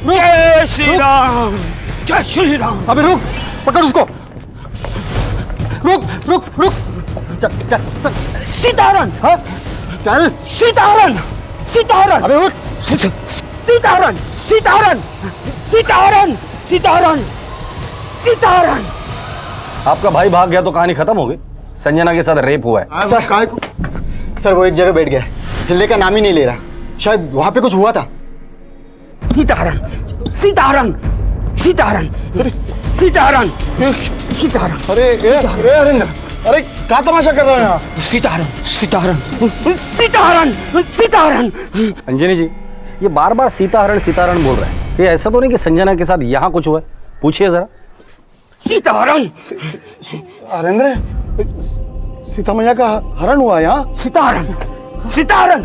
जय श्री राम, जय श्री राम। अबे रुक, पकड़ उसको। रुक रुक रुक, चल चल चल। सीताहरण, हाँ चल। सीताहरण, सीताहरण। अबे उठ। सीताहरण, सीताहरण, सीताहरण, सीताहरण, सीताहरण। आपका भाई भाग गया तो कहानी खत्म हो गई। संजना के साथ रेप हुआ है। सर वो एक जगह बैठ गया, हिलने का नाम ही नहीं ले रहा। शायद वहां पे कुछ हुआ था। सीताहरण, सीताहरण, सीताहरण, सीताहरण, सीताहरण। अरे हरिंदर, अरे क्या तमाशा कर रहे हो यहाँ? सीताहरण, सीताहरण, सीताहरण, सीताहरण। अंजनी जी, ये बार बार सीताहरण सीताहरण बोल रहे हैं। ये ऐसा तो नहीं कि संजना के साथ यहाँ कुछ हुआ है? पूछिए जरा। सीताहरण। हरेंद्र, सीता मैया का हरण हुआ यहाँ? सीताहरण, सीताहरण।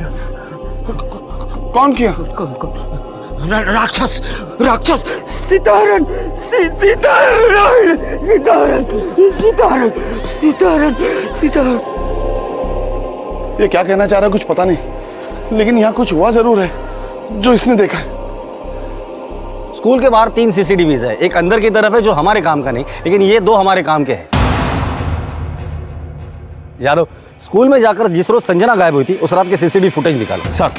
कौन किया? राक्षस, राक्षस। सीताहरण, सीताहरण, सीताहरण, सीताहरण, सीताहरण, सीताहरण। ये क्या कहना चाह रहा है कुछ पता नहीं, लेकिन यहाँ कुछ हुआ जरूर है जो इसने देखा है। स्कूल के बाहर 3 CCTVs है, एक अंदर की तरफ है जो हमारे काम का नहीं, लेकिन ये 2 हमारे काम के हैं। यादव, स्कूल में जाकर जिस रोज संजना गायब हुई थी उस रात के CCTV फुटेज निकालो। सर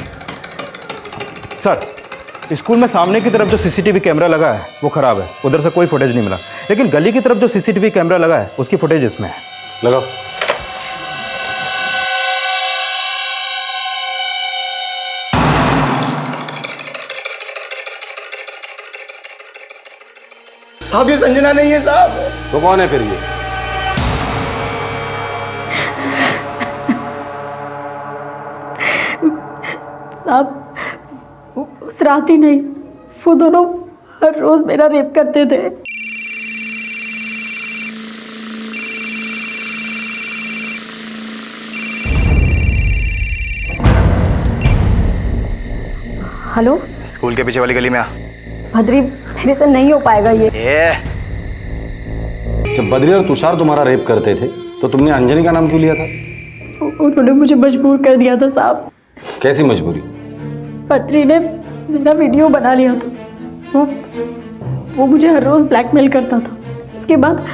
स्कूल में सामने की तरफ जो CCTV कैमरा लगा है वो खराब है, उधर से कोई फुटेज नहीं मिला। लेकिन गली की तरफ जो CCTV कैमरा लगा है उसकी फुटेज इसमें है। लगाओ। साहब ये संजना नहीं है साहब। तो कौन है फिर ये? साहब उस रात ही नहीं, वो दोनों हर रोज मेरा रेप करते थे। हेलो, स्कूल के पीछे वाली गली में आ। भद्री, मेरे से नहीं हो पाएगा ये। जब बद्री और तुषार तुम्हारा रेप करते थे तो तुमने अंजनी का नाम क्यों लिया था? उन्होंने मुझे मजबूर कर दिया था साहब। कैसी मजबूरी? बद्री ने मेरा वीडियो बना लिया था। वो मुझे हर रोज ब्लैकमेल करता था। उसके बाद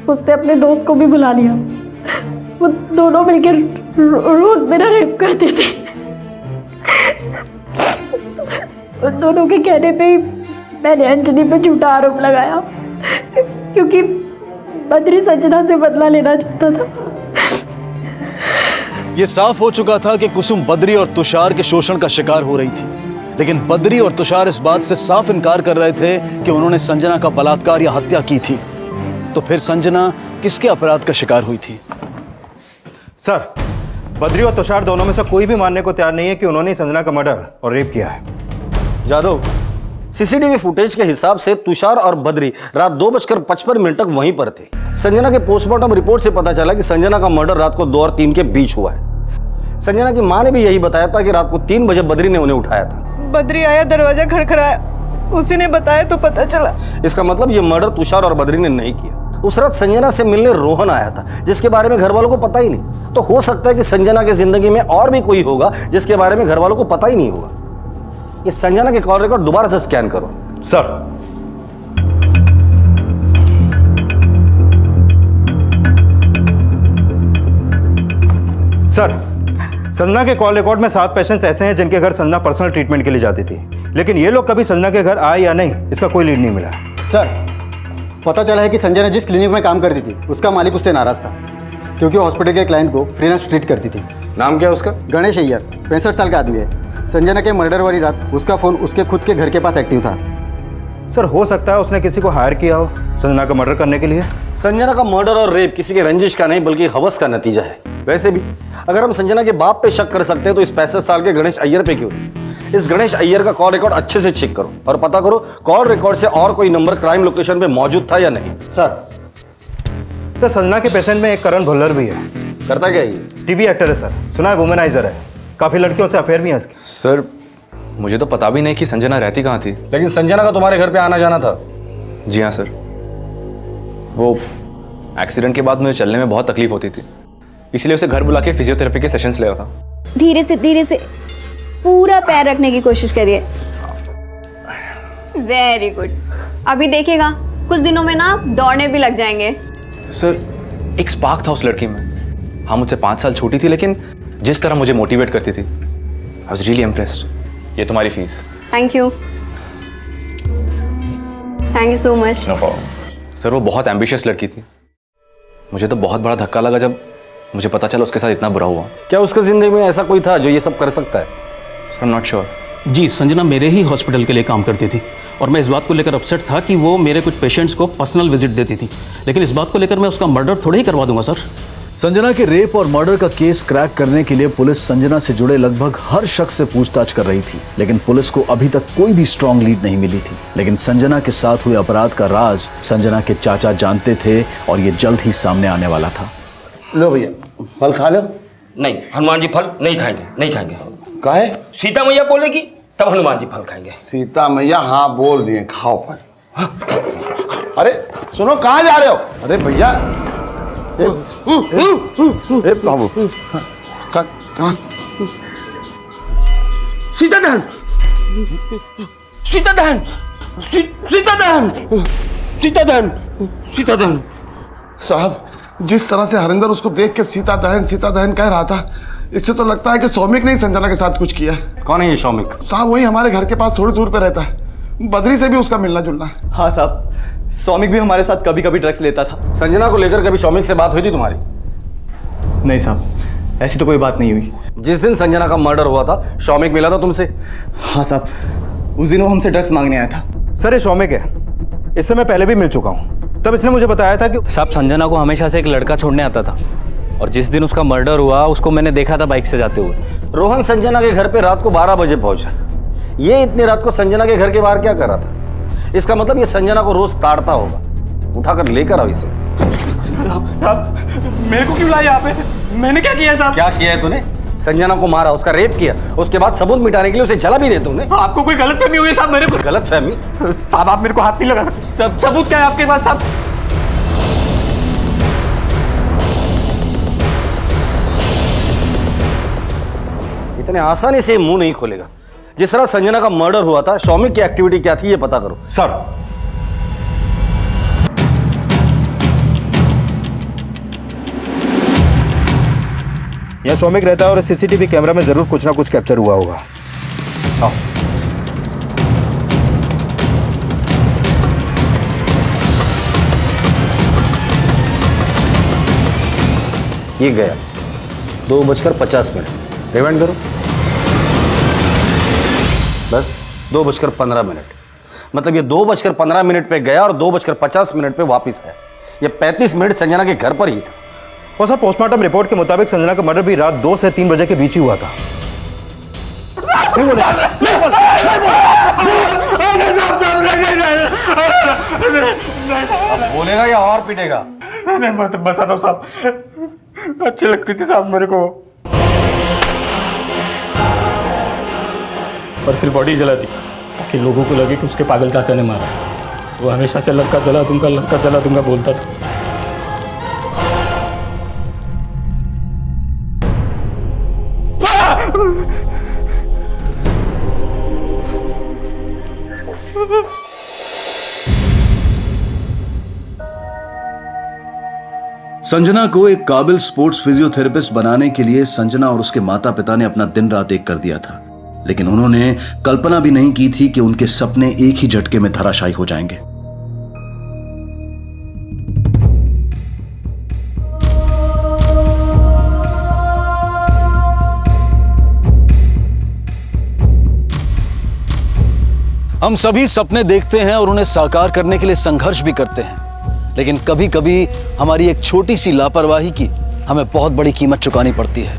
उसने अपने दोस्त को भी बुला लिया। वो दोनों मिलकर रोज मेरा रेप करते थे। उन दोनों के कहने पे ही मैंने अंजनी पे झूठा आरोप लगाया, क्योंकि बद्री संजना से बदला लेना चाहता था। ये साफ हो चुका था कि कुसुम बद्री और तुषार के शोषण का शिकार हो रही थी, लेकिन बद्री और तुषार इस बात से साफ इनकार कर रहे थे कि उन्होंने संजना का बलात्कार या हत्या की थी। तो फिर संजना किसके अपराध का शिकार हुई थी? सर बद्री और तुषार दोनों में से कोई भी मानने को तैयार नहीं है कि उन्होंने संजना का मर्डर और रेप किया है। जादव, CCTV फुटेज के हिसाब से तुषार और बद्री रात 2:55 तक वहीं पर थे। संजना के पोस्टमार्टम रिपोर्ट से पता चला कि संजना का मर्डर रात को 2 और 3 के बीच हुआ है। संजना की मां ने भी यही बताया था कि रात को 3 बजे बद्री ने उन्हें उठाया था। बद्री आया, दरवाजा खड़खड़ाया, उसी ने बताया तो पता चला। इसका मतलब ये मर्डर तुषार और बद्री ने नहीं किया। उस रात संजना से मिलने रोहन आया था, जिसके बारे में घर वालों को पता ही नहीं। तो हो सकता है कि संजना की जिंदगी में और भी कोई होगा जिसके बारे में घर वालों को पता ही नहीं होगा। ये संजना के कॉल रिकॉर्ड दोबारा से स्कैन करो। सर संजना के कॉल रिकॉर्ड में 7 पेशेंट्स ऐसे हैं जिनके घर संजना पर्सनल ट्रीटमेंट के लिए जाती थी, लेकिन ये लोग कभी संजना के घर आए या नहीं इसका कोई लीड नहीं मिला। सर पता चला है कि संजना जिस क्लिनिक में काम करती थी उसका मालिक उससे नाराज था, क्योंकि हॉस्पिटल के क्लाइंट को फ्रीलांस ट्रीट करती थी। नाम क्या है उसका? गणेश अय्यर, 65 साल का आदमी है। संजना के मर्डर वाली रात उसका फोन उसके खुद के घर के पास एक्टिव था। सर हो सकता है उसने किसी को हायर किया हो संजना का मर्डर करने के लिए। संजना का मर्डर और रेप किसी के रंजिश का नहीं बल्कि हवस का नतीजा है। वैसे भी अगर हम संजना के बाप पे शक कर सकते हैं तो इस 65 साल के गणेश अय्यर पे क्यों नहीं? इस गणेश अय्यर का कॉल रिकॉर्ड अच्छे से चेक करो और पता करो कॉल रिकॉर्ड से और कोई नंबर क्राइम लोकेशन पे मौजूद था या नहीं। सर संजना के पेशेंट में एक करण भुल्लर भी है। करता क्या ये? टीवी एक्टर है सर, सुना है वुमेनाइजर है, काफी लड़कियों से अफेयर भी है इसके। सर मुझे तो पता भी नहीं कि संजना रहती कहाँ थी। लेकिन संजना का तुम्हारे घर पे आना जाना था। जी हाँ सर, वो एक्सीडेंट के बाद मुझे चलने में बहुत तकलीफ होती थी, इसलिए उसे घर बुला के फिजियोथेरेपी के सेशंस ले रहा था। धीरे से पूरा पैर रखने की कोशिश करिए। Very good. अभी देखिएगा कुछ दिनों में ना दौड़ने भी लग जाएंगे। सर एक स्पार्क था उस लड़की में। हाँ मुझसे 5 साल छोटी थी, लेकिन जिस तरह मुझे मोटिवेट करती थी, आई वाज रियली इम्प्रेस्ड। ये तुम्हारी fees. Thank you so much. No problem. Sir वो बहुत एम्बिशियस लड़की थी, मुझे तो बहुत बड़ा धक्का लगा जब मुझे पता चला उसके साथ इतना बुरा हुआ। क्या उसका जिंदगी में ऐसा कोई था जो ये सब कर सकता है? Sir I am not sure. जी, संजना मेरे ही हॉस्पिटल के लिए काम करती थी और मैं इस बात को लेकर अपसेट था कि वो मेरे कुछ पेशेंट्स को पर्सनल विजिट देती थी, लेकिन इस बात को लेकर मैं उसका मर्डर थोड़ी ही करवा दूंगा सर। संजना के रेप और मर्डर का केस क्रैक करने के लिए पुलिस संजना से जुड़े लगभग हर शख्स से पूछताछ कर रही थी, लेकिन पुलिस को अभी तक कोई भी स्ट्रॉन्ग लीड नहीं मिली थी। लेकिन संजना के साथ हुए अपराध का राज संजना के चाचा जानते थे और ये जल्द ही सामने आने वाला था। लो भैया फल खा लो। नहीं, हनुमान जी फल नहीं खाएंगे, नहीं खाएंगे। काहे? सीता मैया बोलेगी तब हनुमान जी फल खाएंगे। सीता मैया हाँ बोल दिए, खाओ फल। अरे सुनो, कहाँ जा रहे हो? अरे भैया बाबू कहाँ? सीता दहन, सीता दहन, सीता दहन, सीता दहन, सीता दहन। साहब जिस तरह से हरिंदर उसको देख के सीता दहन कह रहा था, इससे तो लगता है कि सौमिक ने ही संजना के साथ कुछ किया है। कौन है ये सौमिक? साहब वही हमारे घर के पास थोड़ी दूर पे रहता है, बद्री से भी उसका मिलना जुलना है। हाँ साहब, सौमिक भी हमारे साथ कभी कभी ड्रग्स लेता था। संजना को लेकर कभी सौमिक से बात हुई थी तुम्हारी? नहीं साहब, ऐसी तो कोई बात नहीं हुई। जिस दिन संजना का मर्डर हुआ था सौमिक मिला था तुमसे? हाँ साहब, उस दिन वो हमसे ड्रग्स मांगने आया था। सर ये सौमिक है, इससे मैं पहले भी मिल चुका हूँ, तब इसने मुझे बताया था कि साहब संजना को हमेशा से एक लड़का छोड़ने आता था और जिस दिन उसका मर्डर हुआ उसको मैंने देखा था बाइक से जाते हुए। रोहन संजना के घर पे रात को 12 बजे पहुंचा, ये इतनी रात को संजना के घर के बाहर क्या कर रहा था? इसका मतलब ये संजना को रोज ताड़ता होगा। उठाकर लेकर आओ इसे। मेरे को क्यों लाया यहाँ पे? मैंने क्या किया साहब? क्या किया है तूने? संजना को मारा, उसका रेप किया, उसके बाद सबूत मिटाने के लिए उसे जला भी दे तुमने। आपको कोई गलतफहमी हुई है साहब? मेरे को गलतफहमी? साहब आप मेरे को हाथ नहीं लगा सकते। सबूत क्या है आपके पास साहब? इतने आसानी से मुंह नहीं खोलेगा। जिस तरह संजना का मर्डर हुआ था, सौमिक की एक्टिविटी क्या थी ये पता करो। सर यहाँ सौमिक रहता है और सीसीटीवी कैमरा में जरूर कुछ ना कुछ कैप्चर हुआ होगा। आओ। ये गया 2:50 रिवाइंड करो। बस 2:15। मतलब ये 2:15 पे गया और 2:50 पे वापस आया। ये 35 मिनट संजना के घर पर ही था। और सर पोस्टमार्टम रिपोर्ट के मुताबिक संजना का मर्डर भी रात 2 से 3 बजे के बीच ही हुआ था। बोलेगा या और पीटेगा? बता दो साहब, अच्छी लगती थी साहब मेरे को। और फिर बॉडी जला दी ताकि लोगों को लगे कि उसके पागल चाचा ने मारा। वो हमेशा से लड़का जला दूंगा बोलता था। संजना को एक काबिल स्पोर्ट्स फिजियोथेरेपिस्ट बनाने के लिए संजना और उसके माता पिता ने अपना दिन रात एक कर दिया था, लेकिन उन्होंने कल्पना भी नहीं की थी कि उनके सपने एक ही झटके में धराशायी हो जाएंगे। हम सभी सपने देखते हैं और उन्हें साकार करने के लिए संघर्ष भी करते हैं, लेकिन कभी कभी हमारी एक छोटी सी लापरवाही की हमें बहुत बड़ी कीमत चुकानी पड़ती है।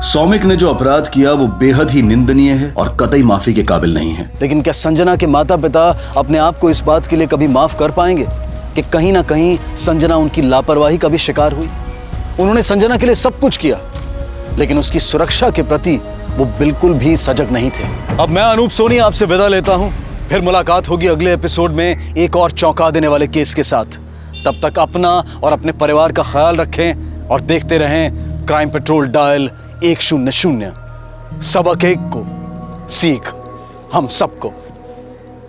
सौमिक ने जो अपराध किया वो बेहद ही निंदनीय है और कतई माफी के काबिल नहीं है। लेकिन क्या संजना के माता पिता अपने आप को इस बात के लिए कभी माफ कर पाएंगे कि कहीं ना कहीं संजना उनकी लापरवाही का भी शिकार हुई? उन्होंने संजना के लिए सब कुछ किया, लेकिन उसकी सुरक्षा के प्रति वो बिल्कुल भी सजग नहीं थे। अब मैं अनूप सोनी आपसे विदा लेता हूं। फिर मुलाकात होगी अगले एपिसोड में एक और चौंका देने वाले केस के साथ। तब तक अपना और अपने परिवार का ख्याल रखें और देखते रहें क्राइम पेट्रोल डायल 100। सबक एक को, सीख हम सबको।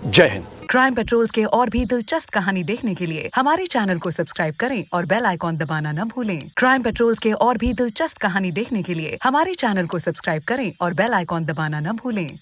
जय हिंद। क्राइम पेट्रोल के और भी दिलचस्प कहानी देखने के लिए हमारे चैनल को सब्सक्राइब करें और बेल आइकॉन दबाना न भूलें। क्राइम पेट्रोल के और भी दिलचस्प कहानी देखने के लिए हमारे चैनल को सब्सक्राइब करें और बेल आइकॉन दबाना न भूलें।